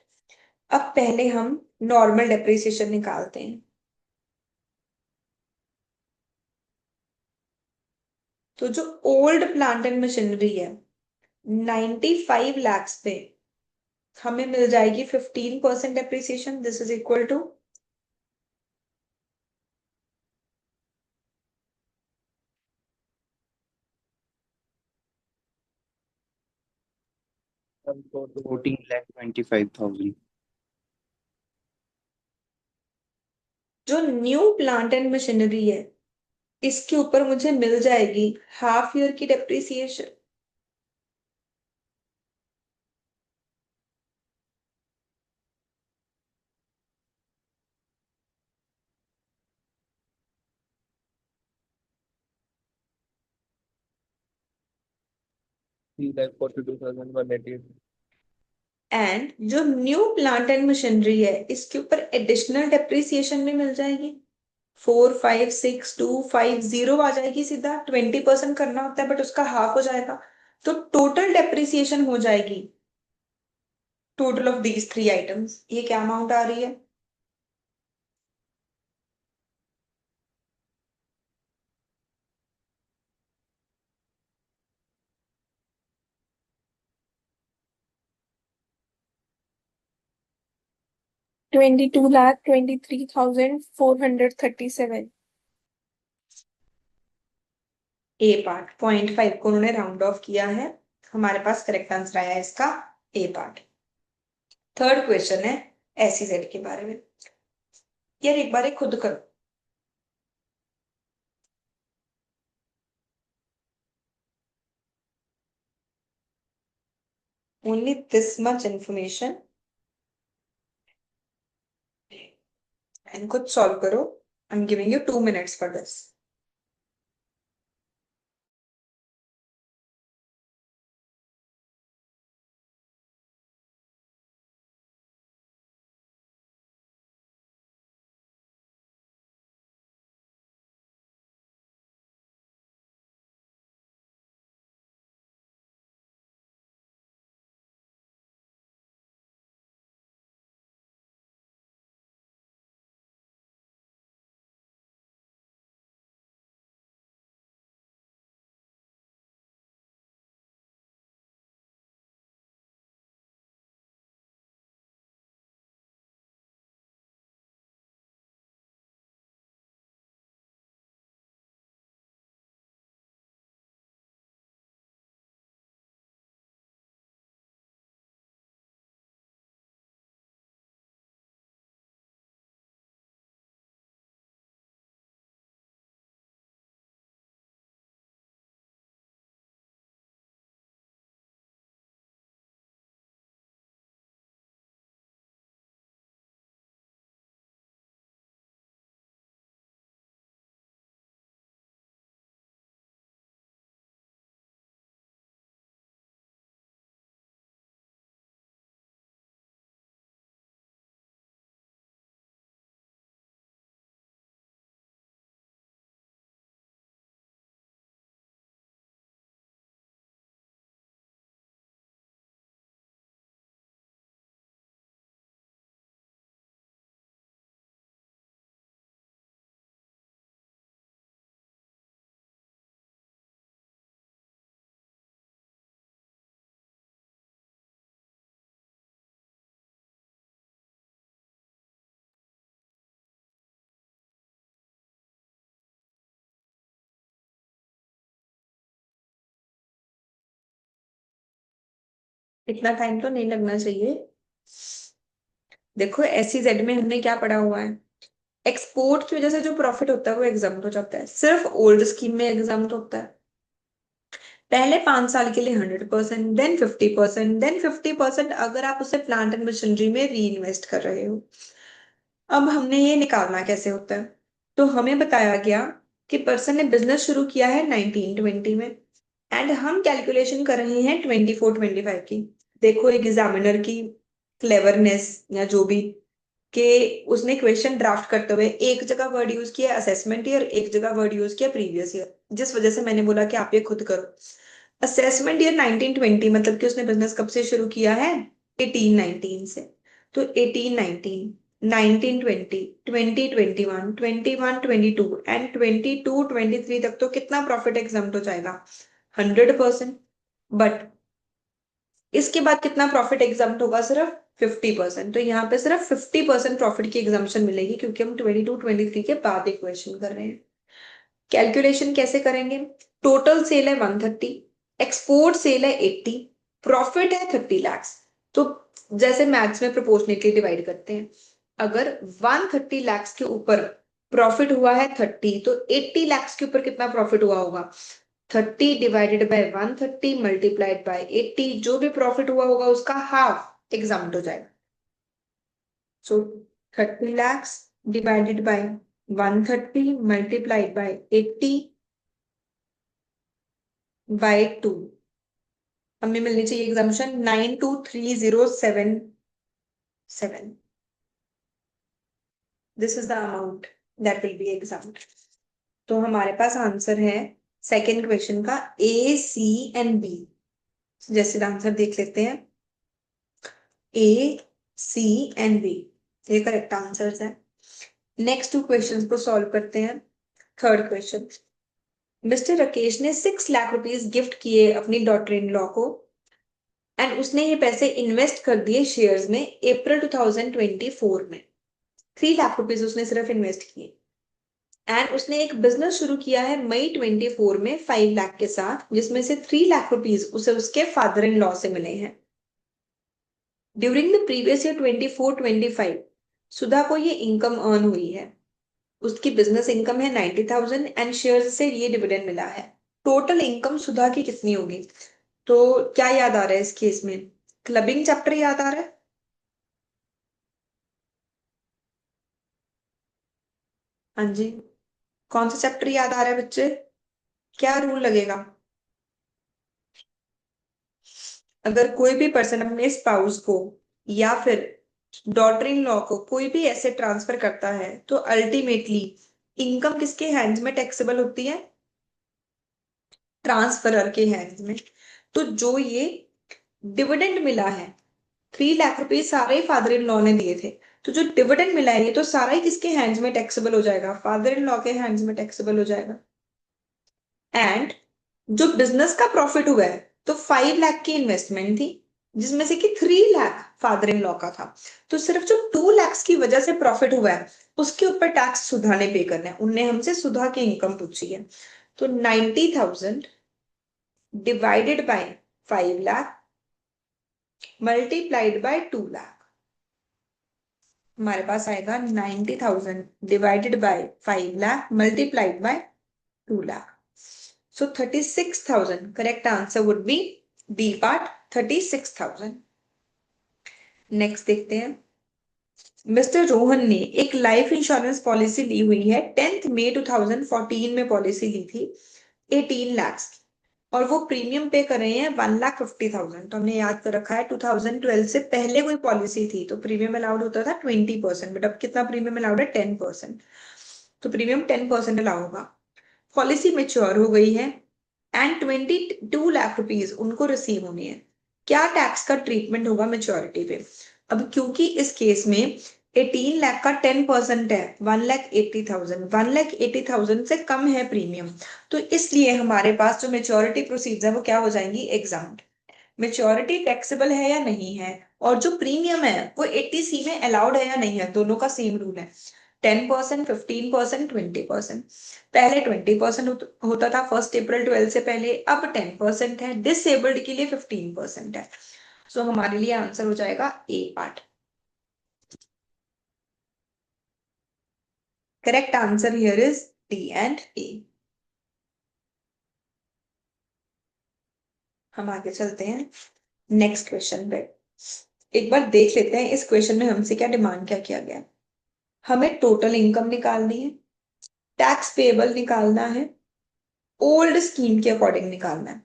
अब पहले हम नॉर्मल डेप्रिसिएशन निकालते हैं। तो जो ओल्ड प्लांट एंड मशीनरी है 95 लाख पे हमें मिल जाएगी 15% depreciation. This is equal to 14,25,000। जो न्यू प्लांट एंड मशीनरी है इसके ऊपर मुझे मिल जाएगी हाफ ईयर की डेप्रिसिएशन। Three lakh 42,180। एंड जो न्यू प्लांट एंड मशीनरी है इसके ऊपर एडिशनल डेप्रिसिएशन भी मिल जाएगी। 4,5,6,2,5,0 आ जाएगी सीधा। 20% करना होता है बट उसका हाफ हो जाएगा। तो टोटल डेप्रिसिएशन हो जाएगी टोटल ऑफ दीज 3 आइटम्स। ये क्या अमाउंट आ रही है? $22,23,437। ए पार्ट 0.5 को उन्होंने राउंड ऑफ किया है। हमारे पास करेक्ट आंसर आया है इसका ए पार्ट। थर्ड क्वेश्चन है एसईजेड के बारे में। यार एक बार खुद करो। only this much information and खुद solve करो. I'm giving you 2 minutes for this. इतना टाइम तो नहीं लगना चाहिए. देखो SEZ में हमने क्या पढ़ा हुआ है. एक्सपोर्ट की वजह से जो प्रॉफिट होता है वो एग्जाम्प्ट हो जाता है. सिर्फ ओल्ड स्कीम में एग्जाम्प्ट होता है. पहले 5 साल के लिए 100%, देन 50%, देन 50% अगर आप उसे प्लांट एंड मशीनरी में री इन्वेस्ट कर रहे हो. अब हमने ये निकालना कैसे होता है. तो हमें बताया गया कि पर्सन ने बिजनेस शुरू किया है 1920 में एंड हम कैलकुलेशन कर रहे हैं 24-25 की. देखो एग्जामिनर की क्लेवरनेस या जो भी, कि उसने क्वेश्चन ड्राफ्ट करते हुए एक जगह वर्ड यूज किया असेसमेंट ईयर, एक जगह वर्ड यूज किया प्रीवियस ईयर, जिस वजह से मैंने बोला कि आप ये खुद करो. असेसमेंट ईयर 1920 मतलब कि उसने बिजनेस कब से शुरू किया है, 1819 से. तो 1819, 1920, 2021, 21-22 एंड 22-23 तक तो कितना प्रॉफिट एग्जाम्प्ट हो जाएगा, 100%. बट इसके बाद कितना प्रॉफिट एग्जाम्प्ट होगा, सिर्फ 50%. तो यहाँ पे सिर्फ 50% प्रॉफिट की एग्जाम्पशन मिलेगी क्योंकि हम 22-23 के बाद इक्वेशन कर रहे हैं. कैलकुलेशन कैसे करेंगे. टोटल सेल है 130, एक्सपोर्ट सेल है 80, प्रॉफिट है 30 लाख. तो जैसे मैथ्स में प्रोपोर्शनेटली डिवाइड करते हैं, अगर 130 लाख के ऊपर प्रॉफिट हुआ है 30, तो 80 लाख के ऊपर कितना प्रॉफिट हुआ होगा, 30 डिवाइडेड बाय 130 मल्टीप्लाइड बाय 80. जो भी प्रॉफिट हुआ होगा उसका हाफ एग्जाम्प्ट हो जाएगा. So 30 lakh divided by 130 multiplied by 80 by 2. हमें मिलनी चाहिए exemption 923,077. This is the amount that will be exempt. तो हमारे पास आंसर है सेकेंड क्वेश्चन का A, C and B. जैसे आंसर देख लेते हैं, A, C and B ये करेक्ट आंसर्स है. नेक्स्ट 2 क्वेश्चंस को सॉल्व करते हैं. थर्ड क्वेश्चन, मिस्टर राकेश ने 6 लाख रुपीस गिफ्ट किए अपनी डॉटर इन लॉ को एंड उसने ये पैसे इन्वेस्ट कर दिए शेयर्स में अप्रैल 2024 में. 3 लाख रुपीस उसने सिर्फ इन्वेस्ट किए एंड उसने एक बिजनेस शुरू किया है मई 24 में 5 लाख के साथ, जिसमें से 3 लाख रुपीस उसे उसके फादर इन लॉ से मिले हैं. ड्यूरिंग द प्रीवियस ईयर 24-25 सुधा को ये इनकम अर्न हुई है. उसकी बिजनेस इनकम है 90,000 एंड शेयर से ये डिविडेंड मिला है. टोटल इनकम सुधा की कितनी होगी. तो क्या याद आ रहा है इस केस में, क्लबिंग चैप्टर याद आ रहा है? हाँ जी, कौन सा चैप्टर याद आ रहा है बच्चे? क्या रूल लगेगा? अगर कोई भी पर्सन अपने स्पाउस को या फिर डॉटर इन लॉ को कोई भी ऐसे ट्रांसफर करता है तो अल्टीमेटली इनकम किसके हैंड्स में टैक्सेबल होती है? ट्रांसफरर के हैंड्स में। तो जो ये डिविडेंड मिला है, 3 लाख रुपए सारे फादर इन लॉ ने दिए थे, तो जो डिविडेंड मिला है ये तो सारा ही किसके हैंड्स में टैक्सेबल हो जाएगा? फादर इन लॉ के हैंड्स में टैक्सेबल हो जाएगा। एंड जो बिजनेस का प्रॉफिट हुआ है, तो 5 लाख की इन्वेस्टमेंट थी जिसमें से कि 3 लाख फादर इन लॉ का था, तो सिर्फ जो 2 लाख की वजह से प्रॉफिट हुआ है उसके ऊपर टैक्स सुधा ने पे करना है। उनने हमसे सुधा की इनकम पूछी है। तो 90,000 divided by 5 lakh multiplied by 2 lakh, हमारे पास आएगा 90,000 divided by 5 lakh multiplied by 2 lakh. So 36,000. Correct answer would be B part, 36,000. Next देखते हैं। मिस्टर रोहन ने एक लाइफ इंश्योरेंस पॉलिसी ली हुई है, 10 मई 2014 में पॉलिसी ली थी 18 लाख की, और वो प्रीमियम पे कर रहे हैं 1,50,000। तो हमने याद कर रखा है 2012 से पहले कोई पॉलिसी थी तो प्रीमियम अलाउड होता था 20%, बट अब कितना प्रीमियम अलाउड है? 10%। तो प्रीमियम 10% अलाउ होगा। पॉलिसी मेच्योर हो गई है एंड 22 लाख रुपीज उनको रिसीव होनी है। क्या टैक्स का ट्रीटमेंट होगा मेच्योरिटी पे? अब क्योंकि इस केस में 18 लाख का 10% है 1,80,000, 1,80,000 से कम है प्रीमियम, तो इसलिए हमारे पास जो मेच्योरिटी प्रोसीड्स है वो क्या हो जाएंगी? एग्जाम्ड। मेच्योरिटी टैक्सेबल है या नहीं है, और जो प्रीमियम है वो 80C में अलाउड है या नहीं है, दोनों का सेम रूल है। 10%, 15%, 20%। पहले 20% होता था 1 अप्रैल 12 से पहले, अब 10% है। डिसेबल्ड के लिए 15% है। सो हमारे लिए आंसर हो जाएगा A part. Correct answer here is D and A. हम आगे चलते हैं नेक्स्ट क्वेश्चन पे। एक बार देख लेते हैं इस क्वेश्चन में हमसे क्या डिमांड क्या किया गया है। हमें टोटल इनकम निकालनी है, टैक्स पेएबल निकालना है, ओल्ड स्कीम के अकॉर्डिंग निकालना है।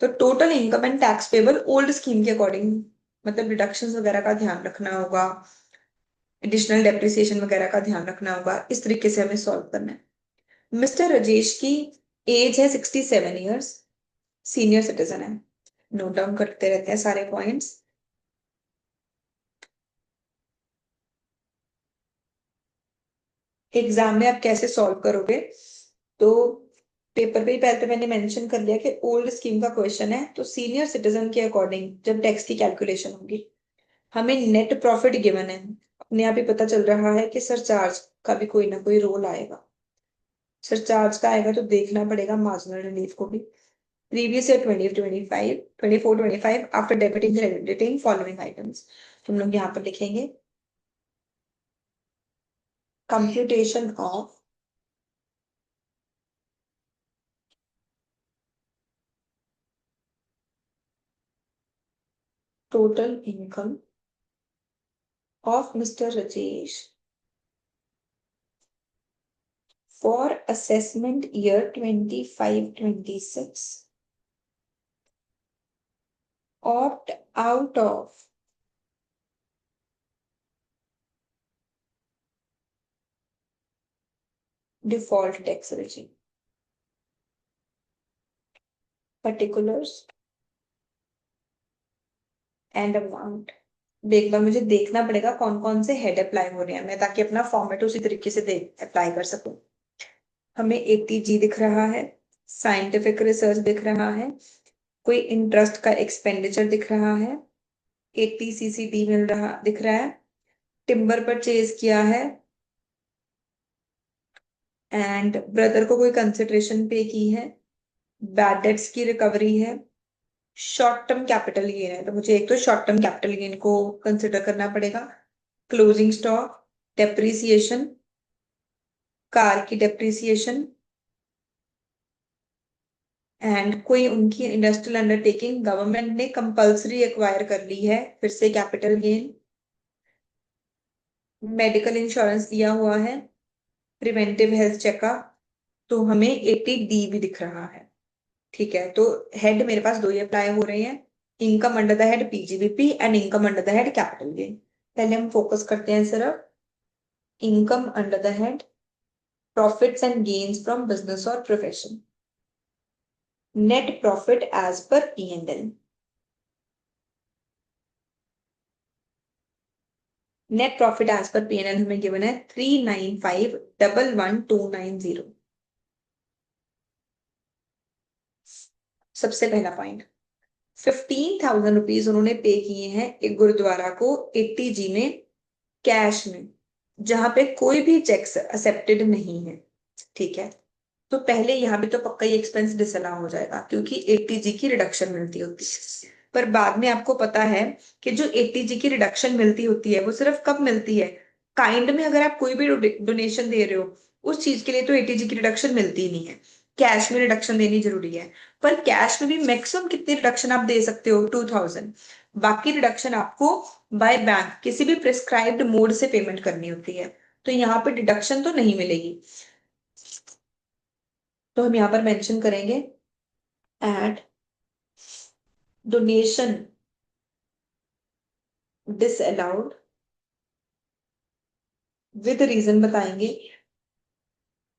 तो total income and tax payable old scheme के अकॉर्डिंग, मतलब डिडक्शंस वगैरह का ध्यान रखना होगा, एडिशनल डेप्रिसिएशन वगैरह का ध्यान रखना होगा। इस तरीके से हमें सॉल्व करना है। मिस्टर राजेश की एज है 67 ईयर्स, सीनियर सिटीजन है। नोट डाउन करते रहते हैं सारे पॉइंट्स। एग्जाम में आप कैसे सॉल्व करोगे? तो पेपर पे ही पहले तो मैंने मेंशन कर लिया कि ओल्ड स्कीम का क्वेश्चन है, तो सीनियर सिटीजन के अकॉर्डिंग जब टैक्स की कैलकुलेशन होगी, हमें नेट प्रॉफिट गिवन है, अपने आप ही पता चल रहा है कि सरचार्ज का भी कोई ना कोई रोल आएगा। सरचार्ज का आएगा तो देखना पड़ेगा मार्जिनल रिलीफ को भी। Previous year 2025 24-25 after debiting crediting following items, हम लोग यहाँ पर लिखेंगे computation of total income of mister Rajesh for assessment year 25-26 opt out of default tax regime. Particulars and amount। एक बार मुझे देखना पड़ेगा कौन कौन से हेड अप्लाई हो रहे हैं मैं, ताकि अपना फॉर्मेट उसी तरीके से अप्लाई कर सकूं। हमें 80G दिख रहा है, साइंटिफिक रिसर्च दिख रहा है, कोई इंटरेस्ट का एक्सपेंडिचर दिख रहा है, 80CCD मिल रहा दिख रहा है, टिम्बर परचेज किया है, एंड ब्रदर को कोई कंसिडरेशन पे की है, बैड डेट्स की रिकवरी है, शॉर्ट टर्म कैपिटल गेन है, तो मुझे एक तो शॉर्ट टर्म कैपिटल गेन को कंसिडर करना पड़ेगा, क्लोजिंग स्टॉक, डेप्रिसिएशन, कार की डेप्रिसिएशन, एंड कोई उनकी इंडस्ट्रियल अंडरटेकिंग गवर्नमेंट ने कंपल्सरी एक्वायर कर ली है, फिर से कैपिटल गेन। मेडिकल इंश्योरेंस दिया हुआ है, प्रिवेंटिव हेल्थ चेकअप, तो हमें 80D भी दिख रहा है। ठीक है, तो हेड मेरे पास दो ही अप्लाई हो रहे हैं, income under the head PGBP and income under the head capital gain. पहले हम फोकस करते हैं सिर्फ income under the head profits and gains from business और profession, net profit as per P&L। Net profit as per P&L हमें given है 395,11,290। सबसे पहला पॉइंट, 15,000 रुपीज उन्होंने पे किए हैं एक गुरुद्वारा को 80G में, कैश में, जहां पे कोई भी चेक्स एक्सेप्टेड नहीं है। ठीक है, तो पहले यहाँ पे तो पक्का ही एक्सपेंस डिसअलाउ हो जाएगा क्योंकि 80G की रिडक्शन मिलती होती है। पर बाद में आपको पता है कि जो 80G की रिडक्शन मिलती होती है वो सिर्फ कब मिलती है, काइंड में अगर आप कोई भी डोनेशन दे रहे हो उस चीज के लिए तो 80G की रिडक्शन मिलती ही नहीं है, कैश में रिडक्शन देनी जरूरी है। पर कैश में भी मैक्सिमम कितनी रिडक्शन आप दे सकते हो, 2,000। बाकी रिडक्शन आपको बाय बैंक किसी भी प्रिस्क्राइब्ड मोड से पेमेंट करनी होती है, तो यहाँ पे डिडक्शन तो नहीं मिलेगी। तो हम यहाँ पर मेंशन करेंगे at donation disallowed, with reason बताएंगे।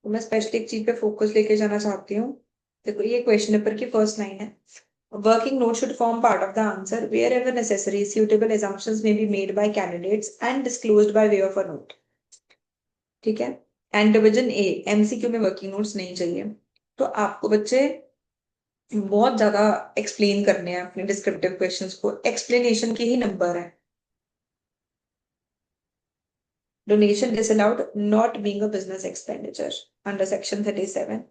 तो मैं स्पेशली एक चीज पे फोकस लेके जाना चाहती हूँ। देखो ये क्वेश्चन पेपर की फर्स्ट लाइन है, working note should form part of the answer wherever necessary suitable assumptions may be made by candidates and disclosed by way of a note। ठीक है, एंड डिवीजन ए, MCQ में working notes नहीं चाहिए। तो आपको बच्चे बहुत ज्यादा एक्सप्लेन करने हैं अपने डिस्क्रिप्टिव क्वेश्चंस को, एक्सप्लेनेशन के ही नंबर है। Donation disallowed not being a business expenditure under section 37।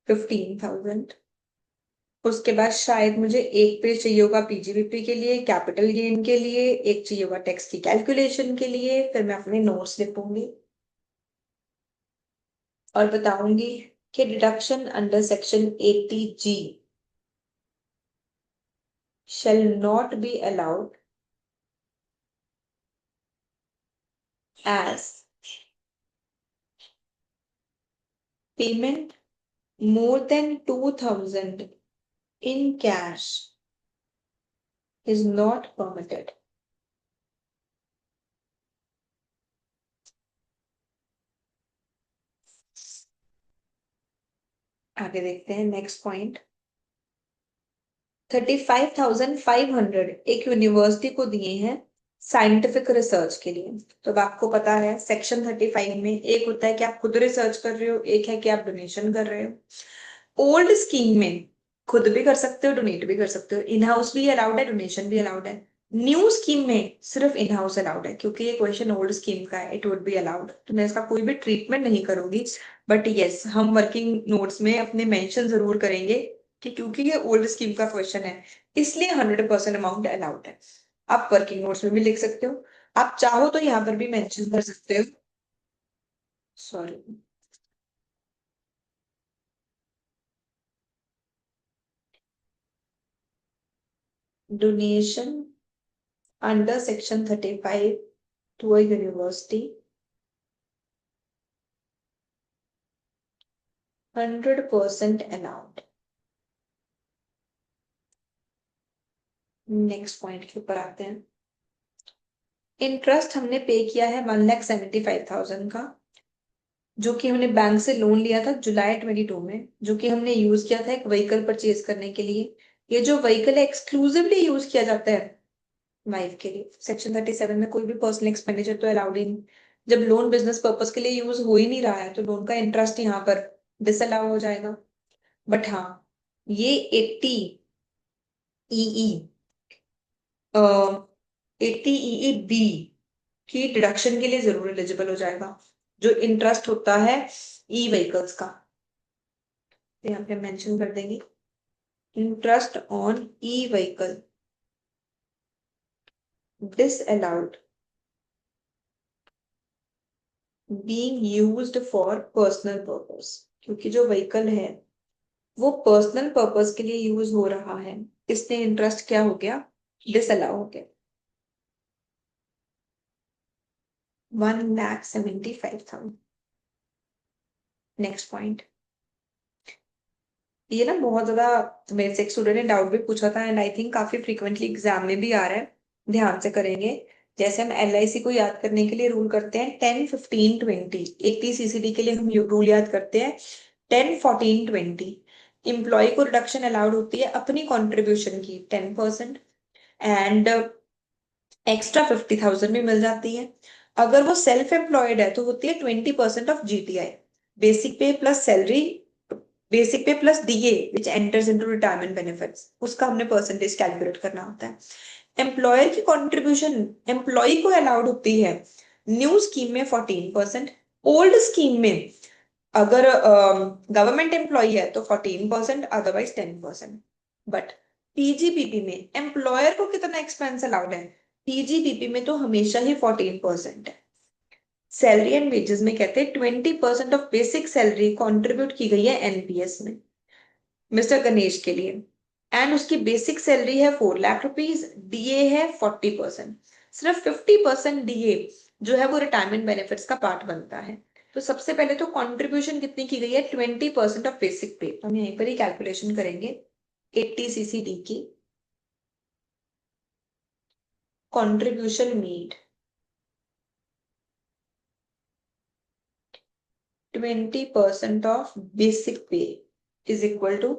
15,000। उसके बाद शायद मुझे एक पेज चाहिए होगा पीजीबीपी के लिए, कैपिटल गेन के लिए, एक चाहिए होगा टैक्स की कैलकुलेशन के लिए, फिर मैं अपने नोट्स लिखूंगी और बताऊंगी कि deduction under section 80G shall not be allowed as payment more than 2,000 in cash is not permitted। आगे देखते हैं नेक्स्ट पॉइंट। 35,500 एक यूनिवर्सिटी को दिए हैं साइंटिफिक रिसर्च के लिए। तो अब आपको पता है सेक्शन 35 में एक होता है कि आप खुद रिसर्च कर रहे हो, एक है कि आप डोनेशन कर रहे हो। ओल्ड स्कीम में खुद भी कर सकते हो, डोनेट भी कर सकते हो, इन हाउस भी अलाउड है, डोनेशन भी अलाउड है। न्यू स्कीम में सिर्फ इन हाउस अलाउड है क्योंकि ये क्वेश्चन ओल्ड स्कीम का है, इट वुड बी अलाउड, तो मैं इसका कोई भी ट्रीटमेंट नहीं करूंगी। बट यस, हम वर्किंग नोट्स में अपने मेंशन जरूर करेंगे कि क्योंकि ये ओल्ड स्कीम का क्वेश्चन है इसलिए 100% अमाउंट अलाउड है। आप वर्किंग नोट्स में भी लिख सकते हो, आप चाहो तो यहाँ पर भी मेंशन कर सकते हो। Sorry, donation under section 35 to a university 100% allowed। Next point के ऊपर आते हैं। इंटरेस्ट हमने पे किया है 1,75,000 का, जो कि हमने बैंक से लोन लिया था जुलाई 22 में, जो कि हमने यूज किया था एक व्हीकल परचेज करने के लिए। ये जो व्हीकल है एक्सक्लूसिवली यूज किया जाता है वाइफ के लिए। सेक्शन 37 में कोई भी पर्सनल एक्सपेंडिचर तो अलाउड ही नहीं। जब लोन बिजनेस पर्पज के लिए यूज हो ही नहीं रहा है तो लोन का इंटरेस्ट यहाँ पर डिसअलाउ हो जाएगा। बट हाँ, ये 80 EE 80 EE B की डिडक्शन के लिए जरूर एलिजिबल हो जाएगा, जो इंटरेस्ट होता है ई व्हीकल्स का। तो यहाँ पे मेंशन कर देंगे interest on e vehicle disallowed being used for personal purpose, क्योंकि जो व्हीकल है वो पर्सनल पर्पस के लिए यूज हो रहा है, इसलिए इंटरेस्ट क्या हो गया, डिसअलाउ हो गया। 1,75,000। नेक्स्ट पॉइंट, ये ना बहुत ज्यादा मेरे से एक स्टूडेंट ने डाउट भी पूछा था एंड आई थिंक काफी फ्रीक्वेंटली एग्जाम में भी आ रहा है, ध्यान से करेंगे। जैसे हम LIC को याद करने के लिए रूल करते हैं 10, 15, 20, 80 CCD के लिए हम रूल याद करते हैं 10, 14, 20। एम्प्लॉय को रिडक्शन अलाउड होती है अपनी कॉन्ट्रीब्यूशन की 10% एंड एक्स्ट्रा 50,000 भी मिल जाती है। अगर वो सेल्फ एम्प्लॉयड है तो होती है 20% ऑफ GTI, बेसिक पे प्लस सैलरी, बेसिक पे plus DA which enters into retirement benefits, उसका हमने परसेंटेज कैलकुलेट करना होता है। एम्प्लॉयर की कंट्रीब्यूशन एम्प्लॉय को अलाउड होती है न्यू स्कीम में 14%, ओल्ड स्कीम में अगर गवर्नमेंट एम्प्लॉय है तो 14%, अदरवाइज 10%। बट PGBP में एम्प्लॉयर को कितना एक्सपेंस अलाउड है, PGBP में तो हमेशा ही 14% है। सैलरी एंड वेजेस में कहते हैं 20% ऑफ बेसिक सैलरी कंट्रीब्यूट की गई है NPS में मिस्टर गणेश के लिए, एंड उसकी बेसिक सैलरी है 4 लाख रुपीज, DA है 40%। सिर्फ 50% DA जो है वो रिटायरमेंट बेनिफिट्स का पार्ट बनता है। तो सबसे पहले तो कंट्रीब्यूशन कितनी की गई है, 20% ऑफ बेसिक पे, हम यहीं पर ही कैलकुलेशन करेंगे 80 CCD की कंट्रीब्यूशन नीड 20% ऑफ बेसिक पे इज इक्वल टू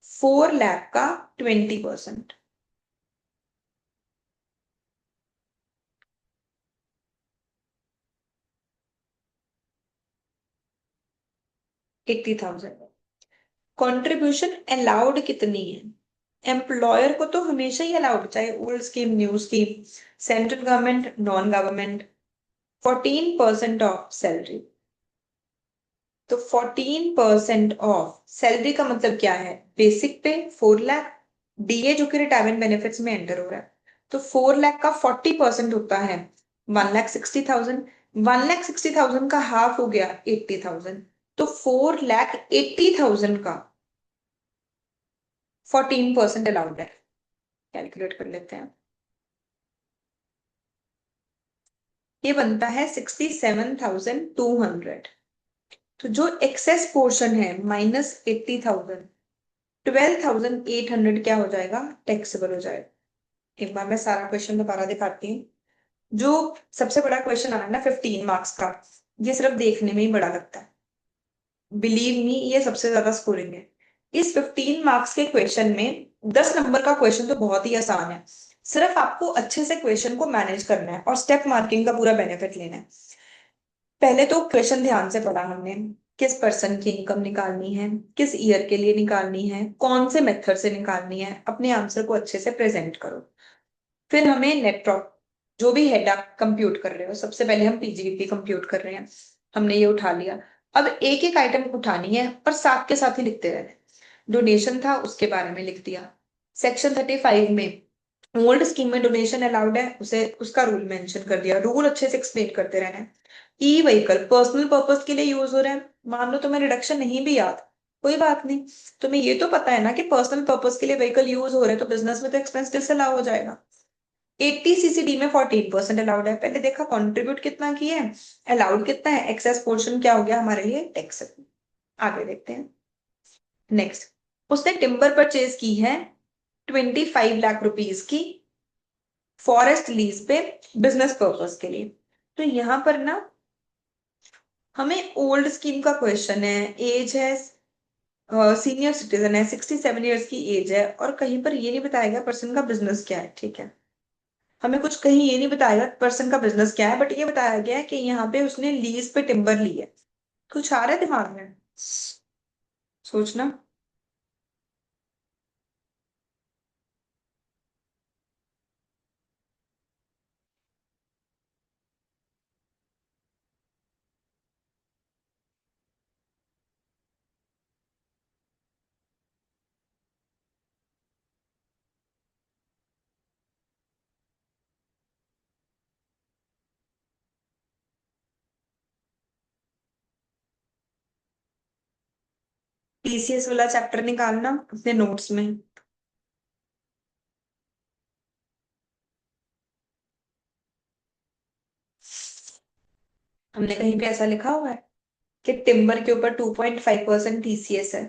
4 लाख का 20%, 80,000। कंट्रीब्यूशन अलाउड कितनी है, एम्प्लॉयर को तो हमेशा ही अलाउड, चाहे old scheme new scheme, central government non government, 14% of salary. तो 14% ऑफ सैलरी का मतलब क्या है, बेसिक पे 4 लाख, DA जो कि रिटायरमेंट बेनिफिट्स में एंटर हो रहा है, तो 4 लाख का 40% होता है 1,60,000। 1,60,000 का हाफ हो गया 80,000, तो 4,80,000 का 14% अलाउड है। कैलकुलेट कर लेते हैं, ये बनता है 67,200। तो जो एक्सेस पोर्शन है -80,000, 12,800 क्या हो जाएगा, टैक्सेबल हो जाएगा। एक बार मैं सारा क्वेश्चन दोबारा दिखाती हूँ। जो सबसे बड़ा क्वेश्चन आना है ना 15 मार्क्स का, ये सिर्फ देखने में ही बड़ा लगता है, बिलीव मी ये सबसे ज्यादा स्कोरिंग है। इस 15 मार्क्स के क्वेश्चन में 10 नंबर का क्वेश्चन तो बहुत ही आसान है, सिर्फ आपको अच्छे से क्वेश्चन को मैनेज करना है और स्टेप मार्किंग का पूरा बेनिफिट लेना है। पहले तो क्वेश्चन ध्यान से पढ़ा हमने, किस पर्सन की इनकम निकालनी है, किस ईयर के लिए निकालनी है, कौन से मेथड से निकालनी है, अपने आंसर को अच्छे से प्रेजेंट करो। फिर हमें नेट प्रॉफिट जो भी हेड आप कंप्यूट कर रहे हो, सबसे पहले हम PGBP कंप्यूट कर रहे हैं, हमने ये उठा लिया। अब एक एक आइटम उठानी है और साथ के साथ ही लिखते रहना है। डोनेशन था उसके बारे में लिख दिया, सेक्शन 35 में ओल्ड स्कीम में डोनेशन अलाउड है, उसे उसका रूल मेंशन कर दिया, रूल अच्छे से एक्सप्लेन करते रहना है। ई व्हीकल पर्सनल पर्पस के लिए यूज हो रहा है, मान लो तुम्हें रिडक्शन नहीं भी याद, कोई बात नहीं, तुम्हें ये तो पता है ना कि पर्सनल पर्पस के लिए व्हीकल यूज हो रहा है, तो बिजनेस में तो एक्सपेंस डिसअलाउ हो जाएगा। 80 CCD में 14% अलाउड है, पहले देखा कंट्रीब्यूट कितना किया है, अलाउड कितना है, एक्सेस पोर्शन क्या हो गया हमारे लिए, टैक्स। आगे देखते हैं। नेक्स्ट, उसने टिम्बर परचेज की है 25 लाख रुपीज की फॉरेस्ट लीज पे बिजनेस पर्पस के लिए। तो यहां पर ना हमें ओल्ड स्कीम का क्वेश्चन है, एज है, सीनियर सिटीजन है, 67 ईयर्स की एज है, और कहीं पर ये नहीं बताया गया पर्सन का बिजनेस क्या है, ठीक है। हमें कुछ कहीं ये नहीं बताया पर्सन का बिजनेस क्या है, बट ये बताया गया है कि यहाँ पे उसने लीज पे टिम्बर ली है। कुछ आ रहा है दिमाग में, सोचना। टीसीएस वाला चैप्टर निकालना अपने नोट्स में। हमने कहीं पे ऐसा लिखा हुआ है कि टिम्बर के ऊपर 2.5% टीसीएस है?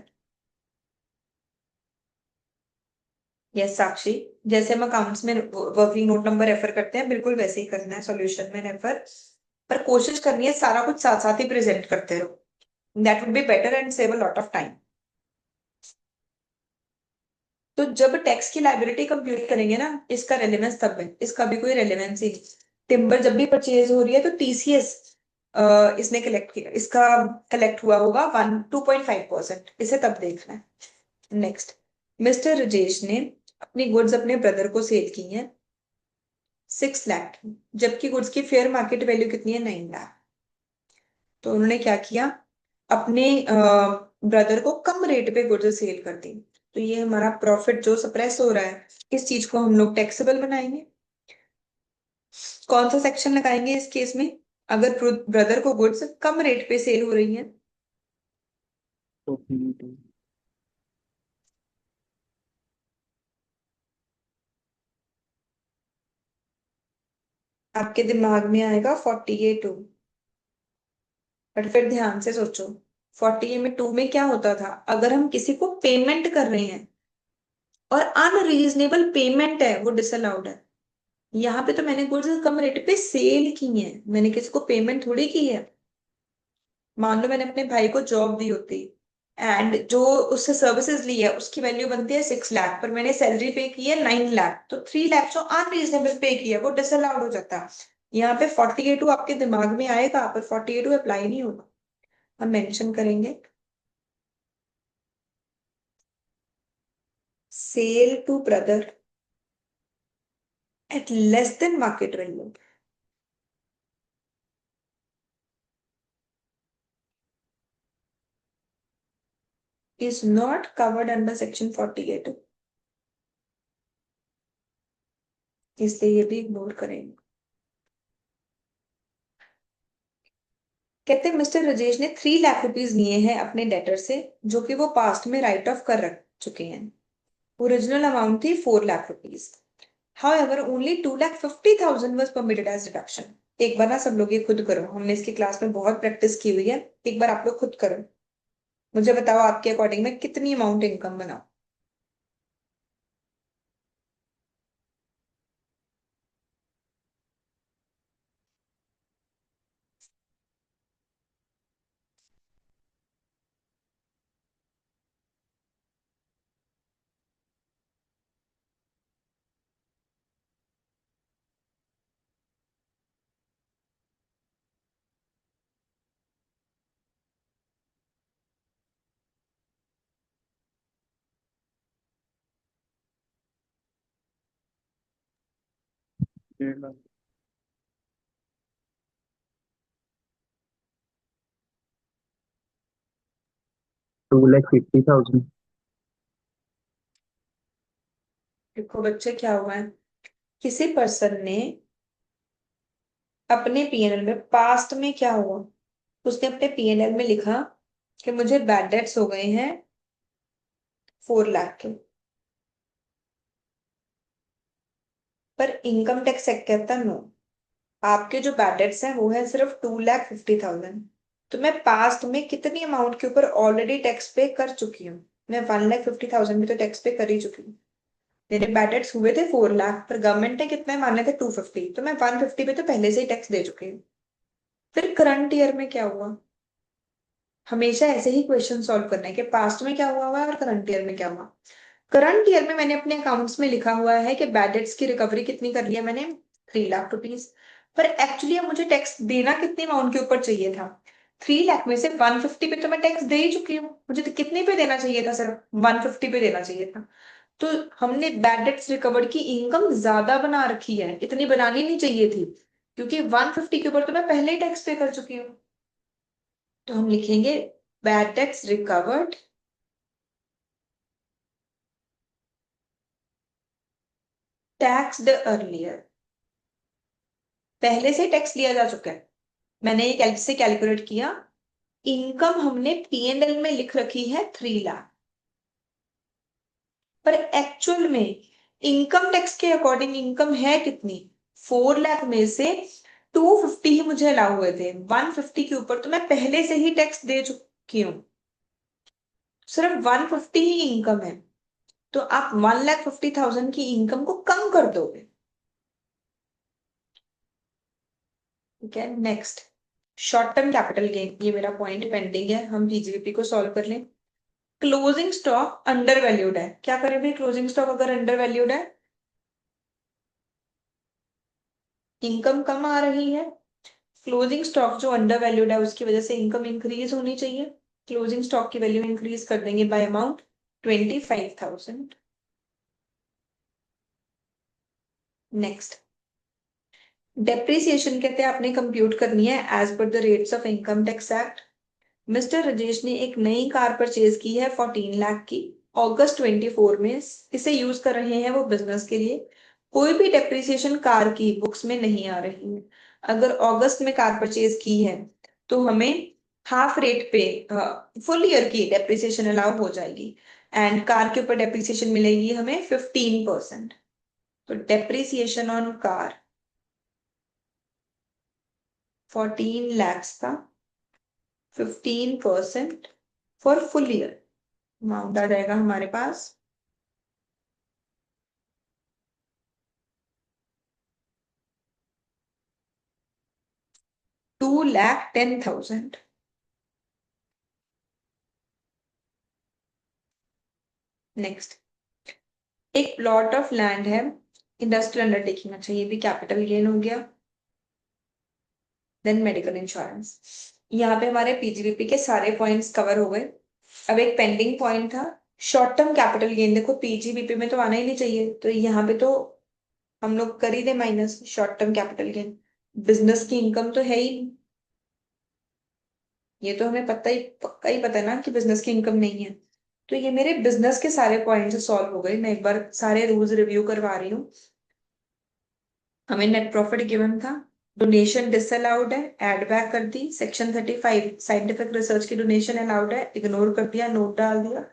यस साक्षी, जैसे हम अकाउंट्स में वर्किंग नोट नंबर रेफर करते हैं बिल्कुल वैसे ही करना है सॉल्यूशन में रेफर, पर कोशिश करनी है सारा कुछ साथ साथ ही प्रेजेंट करते रहो। That would be better and save a lot of time. तो जब टैक्स की लायबिलिटी कंप्यूट करेंगे ना, इसका रेलेवेंस तब है, इसका भी कोई रेलेवेंस ही नहीं। टिम्बर जब भी परचेज हो रही है तो टीसीएस इसने कलेक्ट किया, इसका कलेक्ट हुआ होगा 2.5%, इसे तब देखना है। नेक्स्ट, मिस्टर राजेश ने अपनी गुड्स अपने ब्रदर को सेल की हैं 6 लाख की, जबकि गुड्स की फेयर मार्केट वैल्यू कितनी है 9 लाख। तो उन्होंने क्या किया, अपने ब्रदर को कम रेट पे गुड्स सेल कर दी। तो ये हमारा प्रॉफिट जो सप्रेस हो रहा है, इस चीज को हम लोग टैक्सेबल बनाएंगे। कौन सा सेक्शन लगाएंगे इस केस में, अगर ब्रदर को गुड्स कम रेट पे सेल हो रही है? तो PBT. आपके दिमाग में आएगा 40A2, बट फिर ध्यान से सोचो 40A2 में क्या होता था, अगर हम किसी को पेमेंट कर रहे हैं और अनरीजनेबल पेमेंट है वो डिसअलाउड है। यहाँ पे तो मैंने गुड्स कम रेट पे सेल की है, मैंने किसी को पेमेंट थोड़ी की है। मान लो मैंने अपने भाई को जॉब दी होती एंड जो उससे सर्विसेज ली है उसकी वैल्यू बनती है 6 लाख, पर मैंने सैलरी पे की है 9 लाख, तो 3 लाख जो अनरीजनेबल पे किया है वो डिसअलाउड हो जाता। यहाँ पे 40A2 आपके दिमाग में आएगा पर 40A2 अप्लाई नहीं होगा। हम मेंशन करेंगे sale to brother at less than market value is not covered under section 48, इसलिए ये भी इग्नोर करेंगे। कहते हैं मिस्टर राजेश ने 3 लाख रुपीज लिए हैं अपने डेटर से, जो कि वो पास्ट में राइट ऑफ कर रख चुके हैं। ओरिजिनल अमाउंट थी 4 lakh rupees. However, only 2,50,000 was permitted as deduction. एक बार ना सब लोग ये खुद करो, हमने इसकी क्लास में बहुत प्रैक्टिस की हुई है, एक बार आप लोग खुद करो। मुझे बताओ आपके अकॉर्डिंग में कितनी अमाउंट इनकम बनाओ। डेढ़ लाख. 2,50,000. देखो बच्चे क्या हुआ है, किसी पर्सन ने अपने पीएनएल में, पास्ट में क्या हुआ, उसने अपने पीएनएल में लिखा कि मुझे बैड डेट्स हो गए हैं 4 लाख के, पर इनकम टैक्स एक्ट कहता नो, आपके जो बैड डेट्स हैं वो है सिर्फ 2,50,000। तो मैं पास्ट में कितनी अमाउंट के ऊपर ऑलरेडी टैक्स पे कर चुकी हूँ, मैं 1,50,000 भी तो टैक्स पे कर ही चुकी हूँ। मेरे बैड डेट्स हुए थे 4 लाख, पर गवर्नमेंट ने कितने माने थे 250, तो मैं 150 पे तो पहले से ही टैक्स दे चुकी हूँ। फिर करंट ईयर में क्या हुआ, हमेशा ऐसे ही क्वेश्चन सॉल्व करना है कि पास्ट में क्या हुआ हुआ है और करंट ईयर में क्या हुआ। करंट ईयर में मैंने अपने अकाउंट्स में लिखा हुआ है कि बैड डेट्स की रिकवरी कितनी कर लिया मैंने, 3 लाख रुपीज, पर एक्चुअली अब मुझे टैक्स देना कितनी अमाउंट के ऊपर चाहिए था, 3 लाख में से 150 पे तो मैं टैक्स दे ही चुकी हूँ, मुझे तो कितने पे देना चाहिए था, सिर्फ 150 पे देना चाहिए था। तो हमने बैड डेट्स रिकवर्ड की इनकम ज्यादा बना रखी है, इतनी बनानी नहीं चाहिए थी, क्योंकि 150 के ऊपर तो मैं पहले ही टैक्स पे कर चुकी हूँ। तो हम लिखेंगे bad debts recovered taxed earlier, पहले से टैक्स लिया जा चुका है, मैंने ये से कैलकुलेट किया इनकम हमने P&L में लिख रखी है 3 लाख, पर एक्चुअल में इनकम टैक्स के अकॉर्डिंग इनकम है कितनी? 4 लाख में से 250 ही मुझे अलाउ हुए थे, 150 के ऊपर तो मैं पहले से ही टैक्स दे चुकी हूँ, सिर्फ 150 ही इनकम है, तो आप 1,50,000 की इनकम को कम कर दोगे। ठीक है, next short term capital gain, ये मेरा पॉइंट पेंडिंग है, हम पीजीबीपी को सॉल्व कर लें। क्लोजिंग स्टॉक अंडर वैल्यूड है, क्या करें भाई? क्लोजिंग स्टॉक अगर अंडर वैल्यूड है, इनकम कम आ रही है, क्लोजिंग स्टॉक जो अंडर वैल्यूड है उसकी वजह से इनकम इंक्रीज होनी चाहिए, क्लोजिंग स्टॉक की वैल्यू इंक्रीज कर देंगे बाय अमाउंट 25,000। नेक्स्ट डेप्रिसिएशन कहते हैं आपने कंप्यूट करनी है as per the rates of income tax act. Mister Rajesh ने एक नई कार परचेज की है 14 लाख की, अगस्त 24 में इसे यूज कर रहे हैं वो बिजनेस के लिए, कोई भी डेप्रिसिएशन कार की बुक्स में नहीं आ रही है। अगर अगस्त में कार परचेज की है तो हमें हाफ रेट पे फुल ईयर की डेप्रिसिएशन अलाउ हो जाएगी, एंड कार के ऊपर डेप्रिसिएशन मिलेगी हमें 15%। तो डेप्रिसिएशन ऑन कार 14 lakhs का 15% फॉर फुल ईयर, अमाउंट आ जाएगा हमारे पास 2,10,000। नेक्स्ट एक प्लॉट ऑफ लैंड है इंडस्ट्रियल अंडरटेकिंग, अच्छा ये भी कैपिटल गेन हो गया। देन मेडिकल इंश्योरेंस, यहाँ पे हमारे पीजीबीपी के सारे पॉइंट्स कवर हो गए। अब एक पेंडिंग पॉइंट था शॉर्ट टर्म कैपिटल गेन, देखो पीजीबीपी में तो आना ही नहीं चाहिए, तो यहाँ पे तो हम लोग कर ही दे minus short term capital gain, business की इनकम तो है ही नहीं। ये तो हमें पक्का ही पता है ना कि बिजनेस की इनकम नहीं है। तो ये मेरे बिजनेस के सारे पॉइंट्स सॉल्व हो गए, मैं एक बार सारे रूल्स रिव्यू करवा रही हूँ। हमें नेट प्रॉफिट गिवन था, डोनेशन डिसअलाउड है, ऐड बैक कर दी, सेक्शन 35 साइंटिफिक रिसर्च की डोनेशन अलाउड है, इग्नोर कर दिया, नोट डाल दिया।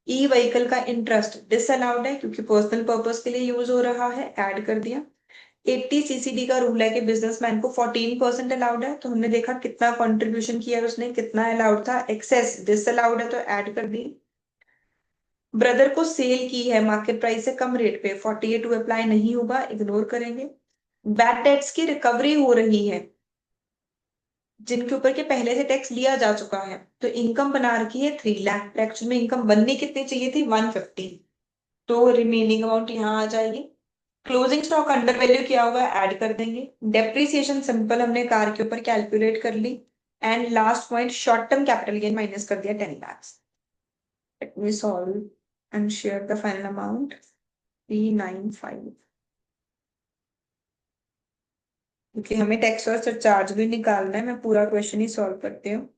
ई व्हीकल का इंटरेस्ट डिसअलाउड है क्योंकि पर्सनल पर्पस के लिए यूज हो रहा है, ऐड कर दिया। 80 सीसीडी का रूल है कि बिजनेसमैन को 14% अलाउड है, तो हमने देखा कितना कंट्रीब्यूशन किया उसने, कितना अलाउड था, एक्सेस डिसअलाउड है तो ऐड कर दी। ब्रदर को सेल की है मार्केट प्राइस से कम रेट पे, 48 अप्लाई नहीं होगा, इग्नोर करेंगे। बैड डेट्स की रिकवरी हो रही है जिनके ऊपर के पहले से टैक्स लिया जा चुका है, तो इनकम बना रखी है 3 लाख, एक्चुअल में इनकम बननी कितनी चाहिए थी? 150, तो रिमेनिंग अमाउंट यहाँ आ जाएगी। क्लोजिंग स्टॉक अंडर वैल्यू किया हुआ ऐड कर देंगे, डेप्रिसिएशन सिंपल हमने कार के ऊपर कैलकुलेट कर ली, and last point short term capital gain minus कर दिया 10 lakh. Let me solve and share the final amount 395, क्योंकि हमें टैक्स और सरचार्ज भी निकालना है, मैं पूरा क्वेश्चन ही सॉल्व करती हूँ।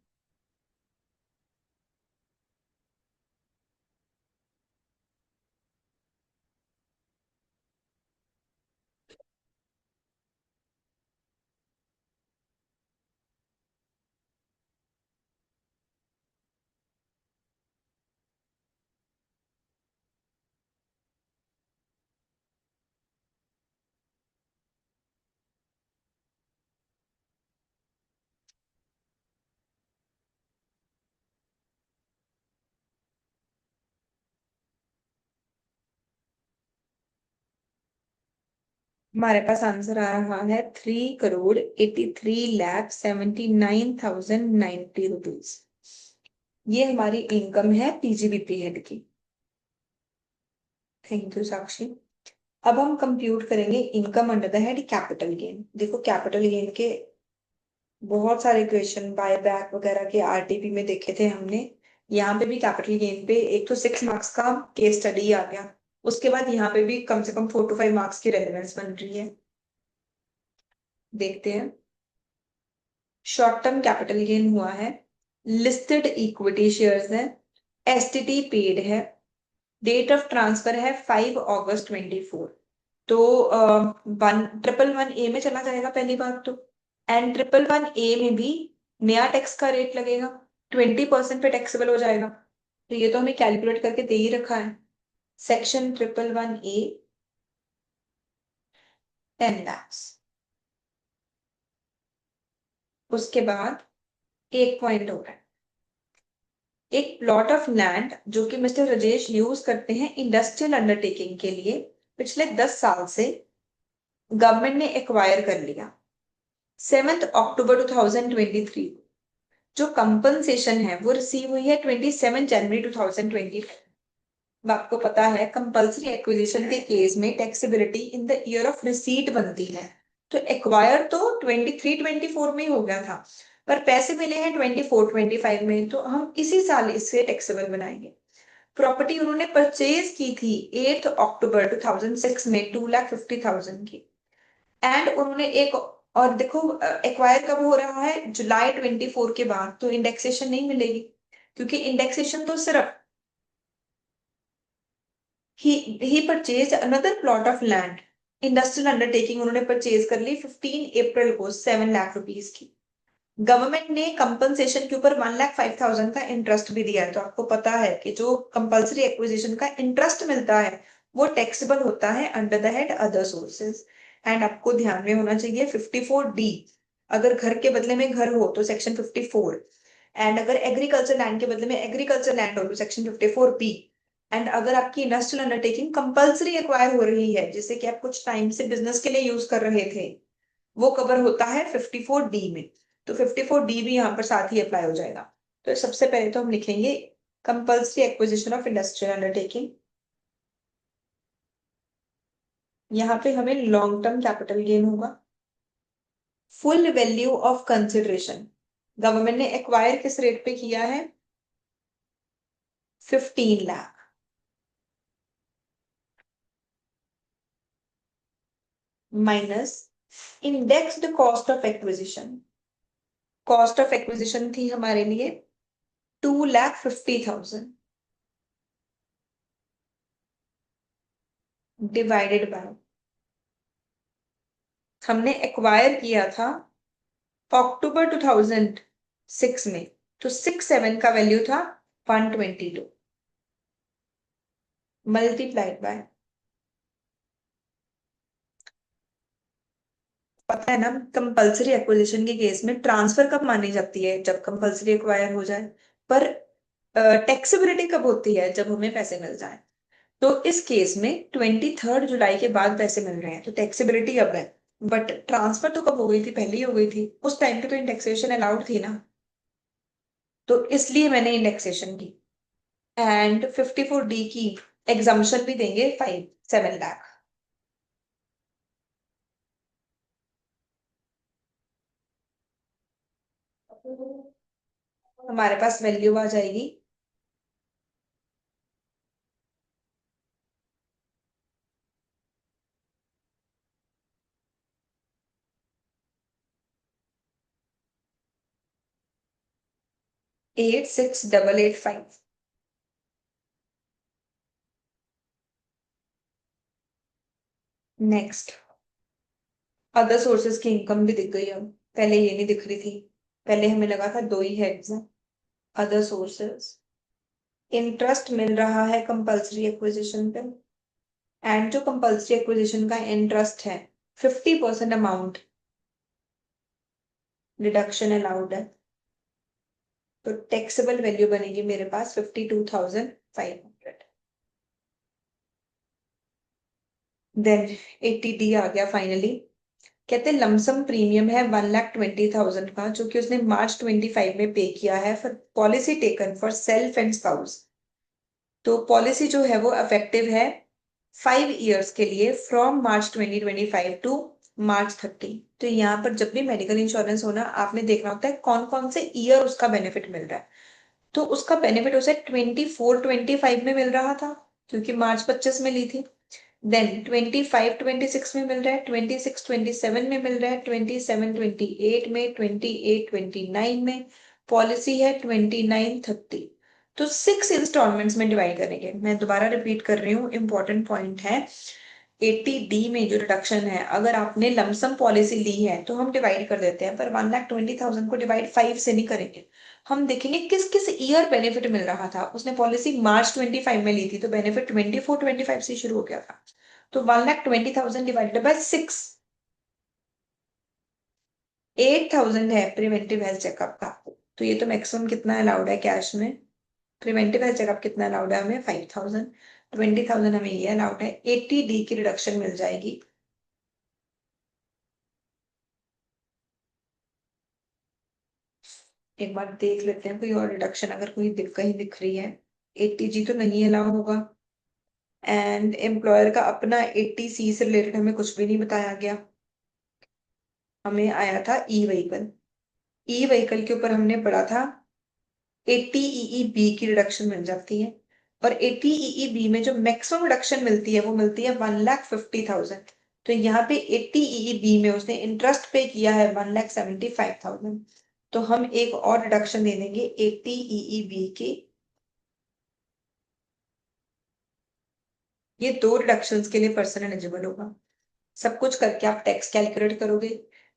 हमारे पास आंसर आ रहा है 3,83,79,090 रुपीज। ये हमारी इनकम है पीजीबीपी हेड की। थैंक यू साक्षी। अब हम कंप्यूट करेंगे income under the head capital gain. देखो कैपिटल गेन के बहुत सारे क्वेश्चन बाय बैक वगैरह के आरटीपी में देखे थे हमने, यहाँ पे भी कैपिटल गेन पे एक तो 6 मार्क्स का केस स्टडी आ गया, उसके बाद यहाँ पे भी कम से कम 4 to 5 मार्क्स की रेलेवेंस बन रही है। देखते हैं। शॉर्ट टर्म कैपिटल गेन हुआ है, लिस्टेड इक्विटी शेयर्स है, एसटीटी पेड है, डेट ऑफ ट्रांसफर है 5 अगस्त 24, तो 1,111A में चला जाएगा पहली बात तो, एंड 1,111A में भी नया टैक्स का रेट लगेगा, 20% पे टैक्सेबल हो जाएगा। तो ये तो हमें कैलकुलेट करके दे ही रखा है। Section 111A 10 lakhs। उसके बाद एक पॉइंट हो रहा है, एक प्लॉट ऑफ लैंड जो कि मिस्टर राजेश यूज करते हैं इंडस्ट्रियल अंडरटेकिंग के लिए, पिछले 10 साल से गवर्नमेंट ने एक्वायर कर लिया। 7 अक्टूबर 2023 जो कंपनसेशन है वो रिसीव हुई है 27 जनवरी 2020। अब आपको पता है कंपल्सरी एक्विजिशन के केस में taxability in the year of receipt बनती है। तो एक्वायर तो 23-24 में ही हो गया था, पर पैसे मिले हैं 24-25 में, तो हम इसी साल इससे टैक्सेबल बनाएंगे। प्रॉपर्टी उन्होंने परचेज की थी 8 अक्टूबर 2006 में 2,50,000 की। एंड उन्होंने एक और देखो एक्वायर कब हो रहा है, जुलाई 24 के बाद, तो इंडेक्सेशन नहीं मिलेगी, क्योंकि इंडेक्सेशन तो सिर्फ he purchase another plot of land, industrial undertaking उन्होंने परचेज कर ली 15 अप्रैल को 7 लाख रुपीस की। गवर्नमेंट ने कंपनसेशन के ऊपर 1,05,000 का इंटरेस्ट भी दिया है। तो आपको पता है कि जो कंपल्सरी एक्विजिशन का इंटरेस्ट मिलता है वो टैक्सेबल होता है under the head other sources. And आपको ध्यान में होना चाहिए 54D, अगर घर के बदले में घर हो तो सेक्शन 54, एंड अगर एग्रीकल्चर लैंड के बदले में एग्रीकल्चर लैंड हो तो सेक्शन 54B। एंड अगर आपकी इंडस्ट्रियल अंडरटेकिंग कंपल्सरी एक्वायर हो रही है, जिससे कि आप कुछ टाइम से बिजनेस के लिए यूज कर रहे थे, वो कवर होता है 54D में। तो 54D भी यहाँ पर साथ ही अप्लाई हो जाएगा। तो सबसे पहले तो हम लिखेंगे compulsory acquisition of industrial undertaking. यहाँ पे हमें लॉन्ग टर्म कैपिटल गेन होगा। Full value of consideration government ने एक्वायर किस रेट पे किया है, 15 lakh minus indexed cost of acquisition. Cost of acquisition थी हमारे लिए 2,50,000 डिवाइडेड बाय, हमने एक्वायर किया था अक्टूबर 2006 में, तो 6/7 का वैल्यू था 122 मल्टीप्लाइड बाय, पता है ना कंपल्सरी एक्विजिशन के केस में ट्रांसफर कब मानी जाती है, जब कंपल्सरी एक्वायर हो जाए, पर टैक्सेबिलिटी कब होती है, जब हमें पैसे मिल जाए। तो इस केस में 23 जुलाई के बाद पैसे मिल रहे हैं, तो टैक्सेबिलिटी अब है। बट ट्रांसफर तो कब हो गई थी, पहले ही हो गई थी, उस टाइम पे तो इंडेक्सेशन अलाउड थी ना, तो इसलिए मैंने इंडेक्सेशन की। एंड 54D की एग्जाम्शन भी देंगे 7 लाख। हमारे पास वैल्यू आ जाएगी 86,885। नेक्स्ट, अदर सोर्सेज की इनकम भी दिख गई अब, पहले ये नहीं दिख रही थी, पहले हमें लगा था दो ही हेड्स हैं। अदर सोर्सेज, इंटरेस्ट मिल रहा है कंपल्सरी एक्विजिशन पे, एंड जो कंपल्सरी एक्विजिशन का इंटरेस्ट है 50% अमाउंट डिडक्शन अलाउड है, तो टैक्सेबल वैल्यू बनेगी मेरे पास 52,500। देन 80D आ गया फाइनली। कहते हैं लमसम प्रीमियम है 1,20,000 का, जो कि उसने मार्च 25 में पे किया है for policy taken for self and spouse. तो पॉलिसी जो है वो इफेक्टिव है 5 इयर्स के लिए, फ्रॉम मार्च 2025 टू मार्च 30। तो यहाँ पर जब भी मेडिकल इंश्योरेंस होना, आपने देखना होता है कौन कौन से ईयर उसका बेनिफिट मिल रहा है। तो उसका बेनिफिट उसे 24-25 में मिल रहा था, क्योंकि मार्च 25 में ली थी। देन 25-26 में मिल रहा है, 26-27 में मिल रहा है, 27-28 में, 28-29 में। पॉलिसी है 29-30। तो 6 इंस्टॉलमेंट्स में डिवाइड करेंगे। मैं दोबारा रिपीट कर रही हूँ, इंपॉर्टेंट पॉइंट है। 80D में जो रिडक्शन है, अगर आपने लमसम पॉलिसी ली है तो हम डिवाइड कर देते हैं, पर 1,20,000 को डिवाइड 5 से नहीं करेंगे। हम देखेंगे किस किस ईयर बेनिफिट मिल रहा था। उसने पॉलिसी मार्च 25 में ली थी, तो बेनिफिट 24-25 से शुरू हो गया था। तो 1,20,000 डिवाइडेड बाय 6, 8,000 है प्रिवेंटिव हेल्थ चेकअप का। तो ये तो मैक्सिमम कितना अलाउड है कैश में, प्रिवेंटिव हेल्थ चेकअप कितना अलाउड है हमें, 5,000। 20,000 हमें ये अलाउड है, 80D की रिडक्शन मिल जाएगी। एक बार देख लेते हैं कोई और रिडक्शन अगर कोई कहीं दिख रही है। 80G तो नहीं अलाउ होगा। एंड एम्प्लॉयर का अपना 80C से रिलेटेड हमें कुछ भी नहीं बताया गया। हमें आया था ई व्हीकल, ई व्हीकल के ऊपर हमने पढ़ा था 80EEB की रिडक्शन मिल जाती है। और 80EEB में जो मैक्सिमम रिडक्शन मिलती है वो मिलती है 1,50,000। तो यहाँ पे 80EEB में उसने इंटरेस्ट पे किया है 1,75,000। तो हम एक और रिडक्शन दे देंगे 80EEB की। ये दो रिडक्शंस के लिए पर्सन एलिजिबल होगा। सब कुछ करके आप टैक्स कैलकुलेट करोगे,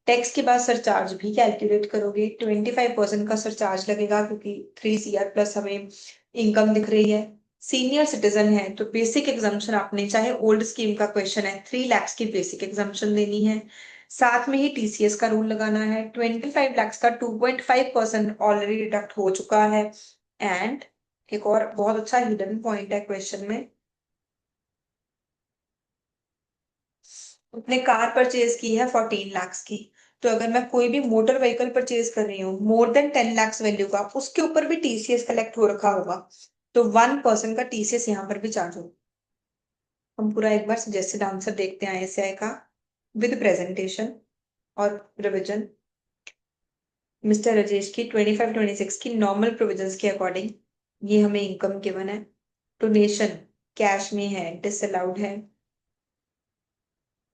टैक्स के बाद सरचार्ज भी कैलकुलेट करोगे। 25% का सरचार्ज लगेगा क्योंकि 3 CR प्लस हमें इनकम दिख रही है। सीनियर सिटीजन है तो बेसिक एग्जाम्पशन आपने, चाहे ओल्ड स्कीम का क्वेश्चन है, 3 लाख की बेसिक एग्जाम्पशन देनी है। साथ में ही TCS का रूल लगाना है। 25 लाख का 2.5% ऑलरेडी डिडक्ट हो चुका है। एंड एक और बहुत अच्छा हिडन पॉइंट है क्वेश्चन में, उसने कार परचेज की है 14 लाख की। तो अगर मैं कोई भी मोटर व्हीकल परचेज कर रही हूँ मोर देन 10 लाख वैल्यू का, उसके ऊपर भी TCS कलेक्ट हो रखा होगा, तो 1% का TCS यहाँ पर भी चार्ज होगा। हम पूरा एक बार सजेस्टेड आंसर देखते हैं ISI का विद प्रेजेंटेशन और रिविजन। मिस्टर राजेश की 25-26 की नॉर्मल प्रोविजंस के अकॉर्डिंग ये हमें इनकम गिवन है। डोनेशन कैश में है, डिसअलाउड है।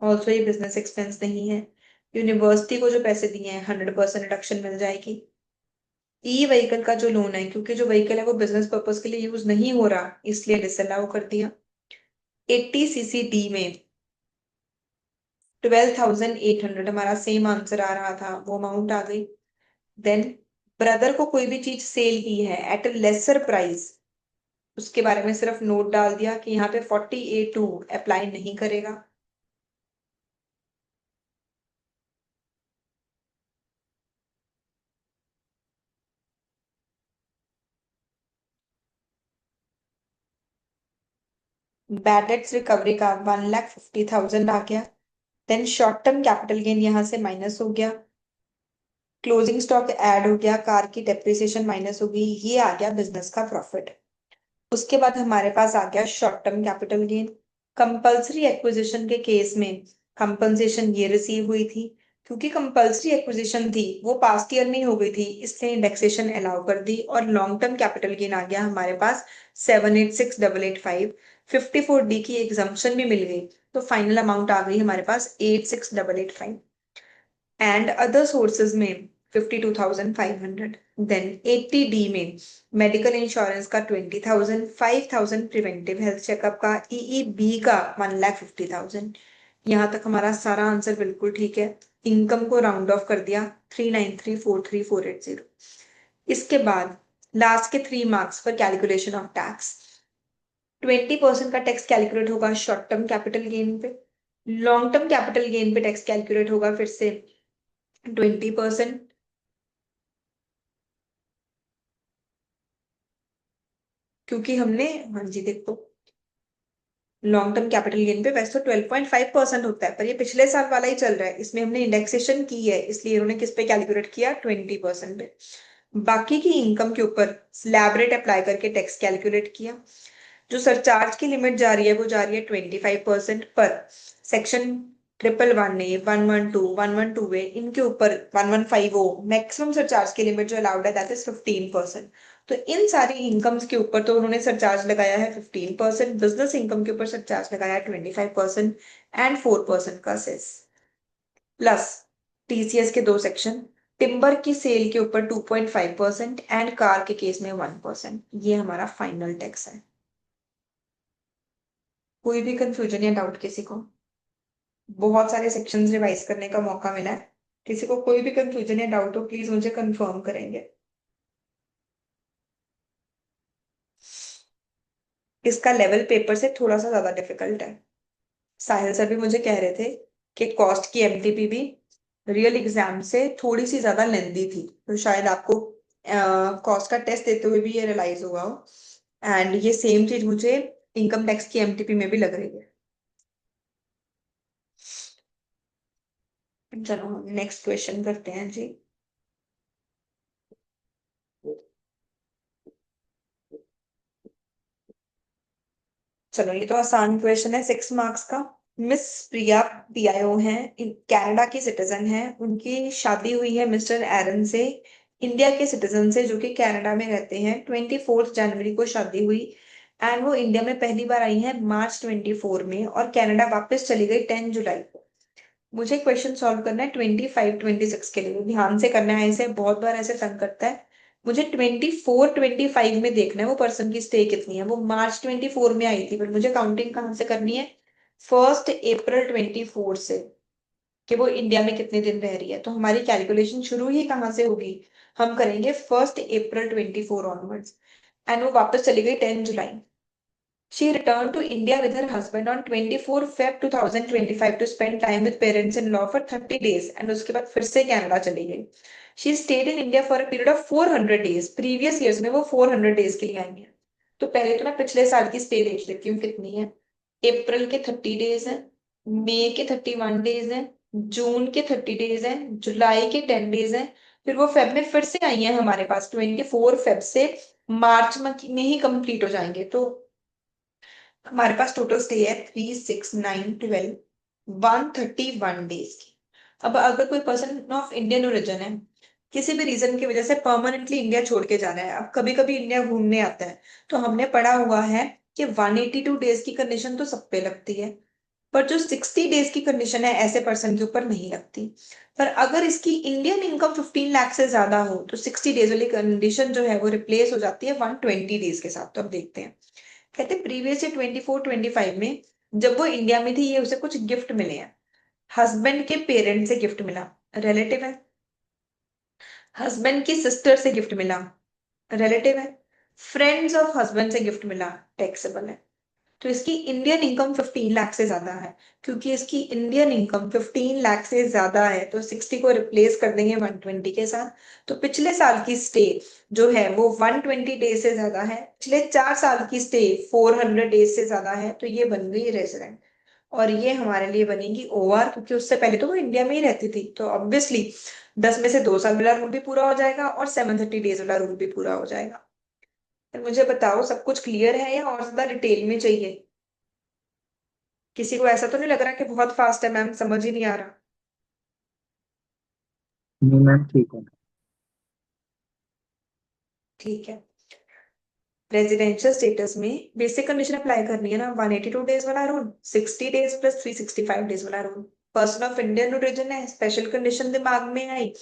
ऑल्सो ये बिजनेस एक्सपेंस नहीं है। यूनिवर्सिटी को जो पैसे दिए हैं 100% रिडक्शन मिल जाएगी। ई व्हीकल का जो लोन है, क्योंकि जो व्हीकल है वो बिजनेस पर्पज के लिए यूज नहीं हो रहा, इसलिए डिसअलाउ कर दिया। 80CC D में 12,800 हमारा सेम आंसर आ रहा था, वो अमाउंट आ गई। देन ब्रदर को कोई भी चीज सेल की है एट अ लेसर प्राइस, उसके बारे में सिर्फ नोट डाल दिया कि यहाँ पे 40A2 अप्लाई नहीं करेगा। बैड डेट्स रिकवरी का 1,50,000 आ गया। Then short term capital gain यहाँ से माइनस हो गया, क्लोजिंग स्टॉक ऐड हो गया, कार की डेप्रिसिएशन माइनस हो गई, ये आ गया बिजनेस का प्रॉफिट। उसके बाद हमारे पास आ गया short term capital gain. Compulsory acquisition के केस में कंपनसेशन ये रिसीव हुई थी, क्योंकि कंपल्सरी एक्विजिशन थी वो पास्ट ईयर में ही हो गई थी, इसलिए इंडेक्सेशन अलाउ कर दी। और लॉन्ग टर्म कैपिटल गेन आ गया हमारे पास 786,885। 54D की एग्जाम्पशन भी मिल गई, तो फाइनल अमाउंट आ गई हमारे पास 86,885। एंड अदर सोर्सेज में 52,500। देन 80D में मेडिकल इंश्योरेंस का 20,000, 5,000 प्रिवेंटिव हेल्थ चेकअप का, EEB का 1,50,000। यहाँ तक हमारा सारा आंसर बिल्कुल ठीक है। इनकम को राउंड ऑफ कर दिया 393,43480। इसके बाद लास्ट के 3 मार्क्स पर कैलकुलेशन ऑफ टैक्स। 20% का टैक्स कैलकुलेट होगा शॉर्ट टर्म कैपिटल गेन पे, लॉन्ग टर्म कैपिटल गेन पे टैक्स कैलकुलेट होगा फिर से 20%। क्योंकि हमने, हाँ जी देखो, लॉन्ग टर्म कैपिटल गेन पे वैसे तो 12.5% होता है, पर ये पिछले साल वाला ही चल रहा है, इसमें हमने इंडेक्सेशन की है, इसलिए इन्होंने किस पे कैलकुलेट किया, 20% पे। बाकी की इनकम के ऊपर स्लैब रेट अप्लाई करके टैक्स कैलकुलेट किया। जो सरचार्ज की लिमिट जा रही है वो जा रही है 25% पर। सेक्शन 111 ने, 112 ए, इनके ऊपर 115 मैक्सिमम सरचार्ज की लिमिट जो अलाउड है दैट इज 15%। तो इन सारी इनकम्स के ऊपर तो उन्होंने सरचार्ज लगाया है 15%, बिजनेस इनकम के ऊपर सरचार्ज लगाया है 25% एंड 4% का सेस। प्लस TCS के दो सेक्शन, टिम्बर की सेल के ऊपर 2.5% एंड कार के केस में 1%। ये हमारा फाइनल टैक्स है। कोई भी कंफ्यूजन या डाउट किसी को? बहुत सारे सेक्शंस रिवाइज करने का मौका मिला है, किसी को कोई भी कंफ्यूजन या डाउट हो प्लीज मुझे कंफर्म करेंगे। इसका लेवल पेपर से थोड़ा सा ज्यादा डिफिकल्ट है। साहिल सर भी मुझे कह रहे थे कि कॉस्ट की एमटीपी भी रियल एग्जाम से थोड़ी सी ज्यादा लेंदी थी, तो शायद आपको कॉस्ट का टेस्ट देते हुए भी ये रियलाइज हुआ हो। एंड ये सेम चीज मुझे इनकम टैक्स की एमटीपी में भी लग रही है। चलो हम नेक्स्ट क्वेश्चन करते हैं जी। चलो ये तो आसान क्वेश्चन है, 6 मार्क्स का। मिस प्रिया पीआईओ हैं, कनाडा की सिटीजन है, उनकी शादी हुई है मिस्टर एरन से, इंडिया के सिटीजन से जो कि कनाडा में रहते हैं। 24 जनवरी को शादी हुई एंड वो इंडिया में पहली बार आई है मार्च 24 में, और कनाडा वापस चली गई 10 जुलाई को। मुझे क्वेश्चन सॉल्व करना है 25 26 के लिए, ध्यान से करना है, ऐसे बहुत बार ऐसे तंग करता है। मुझे 24 25 में देखना है वो पर्सन की स्टे कितनी है। वो मार्च 24 में आई थी, पर मुझे काउंटिंग कहाँ से करनी है, 1 अप्रैल 24 से, कि वो इंडिया में कितने दिन रह रही है। तो हमारी कैलकुलेशन शुरू ही कहाँ से होगी, हम करेंगे 1 अप्रैल 24 ऑनवर्ड्स। एंड वो वापस चली गई 10 जुलाई। She returned to India with her husband on 24 Feb 2025 to spend time with parents-in-law for 30 days, and उसके बाद फिर से कनाडा चली गई। She stayed in India for a period of 400 days. Previous years में वो 400 days के लिए आई है। तो पहले तो मैं पिछले साल की स्टे देख लेती हूँ कितनी है। अप्रैल के 30 डेज है, मई के 31 डेज है, जून के 30 डेज है, जुलाई के 10 डेज है, फिर वो फेब में फिर से आई है हमारे पास 24 फेब से, मार्च में ही कंप्लीट हो जाएंगे। तो हमारे पास टोटल स्टे है 3 6 9 12 131 डेज की। अब अगर कोई पर्सन ऑफ इंडियन ओरिजिन है, किसी भी रीजन की वजह से परमानेंटली इंडिया छोड़ के जाना है, अब कभी कभी इंडिया घूमने आता है, तो हमने पढ़ा हुआ है कि 182 डेज की कंडीशन तो सब पे लगती है, पर जो 60 डेज की कंडीशन है ऐसे पर्सन के ऊपर नहीं लगती। पर अगर इसकी इंडियन इनकम 15 लाख से ज्यादा हो तो 60 डेज वाली कंडीशन जो है वो रिप्लेस हो जाती है 120 डेज के साथ। तो अब देखते हैं। कहते प्रीवियस ईयर 24 25 में जब वो इंडिया में थी, ये उसे कुछ गिफ्ट मिले हैं। हस्बैंड के पेरेंट से गिफ्ट मिला, रिलेटिव है। हस्बैंड की सिस्टर से गिफ्ट मिला, रिलेटिव है। फ्रेंड्स ऑफ हस्बैंड से गिफ्ट मिला, टैक्सेबल है। तो इसकी इंडियन इनकम 15 लाख से ज्यादा है। क्योंकि इसकी इंडियन इनकम 15 लाख से ज्यादा है तो 60 को रिप्लेस कर देंगे 120 के साथ। तो पिछले साल की स्टे जो है वो 120 डेज से ज्यादा है, पिछले 4 साल की स्टे 400 डेज से ज्यादा है, तो ये बन गई रेजिडेंट। और ये हमारे लिए बनेगी ओआर, क्योंकि उससे पहले तो वो इंडिया में ही रहती थी। तो ऑब्वियसली 10 में से 2 साल वाला रूल भी पूरा हो जाएगा और 730 डेज वाला रूल भी पूरा हो जाएगा। तो मुझे बताओ सब कुछ क्लियर है या और ज्यादा डिटेल में चाहिए? किसी को ऐसा तो नहीं लग रहा कि बहुत फास्ट है मैम, समझ ही नहीं आ रहा? नहीं मैम ठीक है। ठीक है। रेजिडेंशियल स्टेटस में बेसिक कंडीशन अप्लाई करनी है ना, 182 डेज वाला रूल, 60 डेज प्लस 365 डेज वाला rule. Person of Indian origin है, स्पेशल कंडीशन दिमाग में आई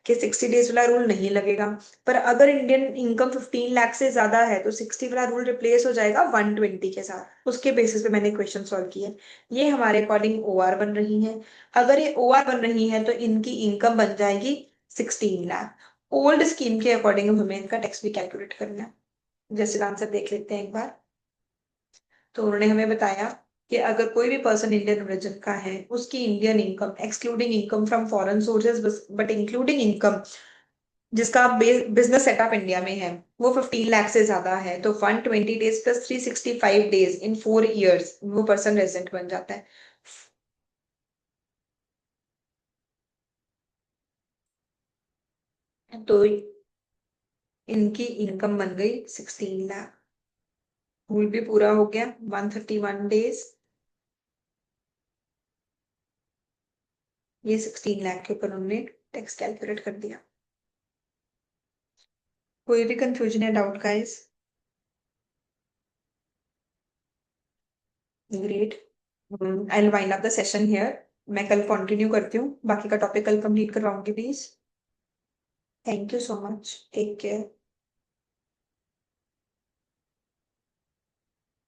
कि 60 डेज वाला रूल नहीं लगेगा। पर अगर इंडियन इनकम 15 लाख से ज्यादा है तो 60 वाला रूल रिप्लेस हो जाएगा 120 के साथ। उसके बेसिस पे मैंने क्वेश्चन सॉल्व किया। ये हमारे अकॉर्डिंग ओआर बन रही है। अगर ये ओआर बन रही है तो इनकी इनकम बन जाएगी 16 लाख। ओल्ड स्कीम के अकॉर्डिंग हमें इनका टैक्स भी कैलकुलेट करना है। जैसे आंसर देख लेते हैं एक बार। तो उन्होंने हमें बताया कि अगर कोई भी पर्सन इंडियन ओरिजिन का है, उसकी Indian income excluding income from foreign sources but including income जिसका बिजनेस सेटअप इंडिया में है, वो 15 लाख से ज्यादा है, तो 120 days plus 365 days in 4 years वो पर्सन रेजिडेंट बन जाता है। तो इनकी इनकम बन गई 16 लाख। रूल भी पूरा हो गया, 131 डेज। ये 16 लाख के ऊपर उन्होंने टैक्स कैलकुलेट कर दिया। कोई भी कंफ्यूजन या doubt guys? Great. I will wind up the session here. मैं कल कंटिन्यू करती हूँ, बाकी का टॉपिक कल कंप्लीट करवाऊंगी please. Thank you so much, take care.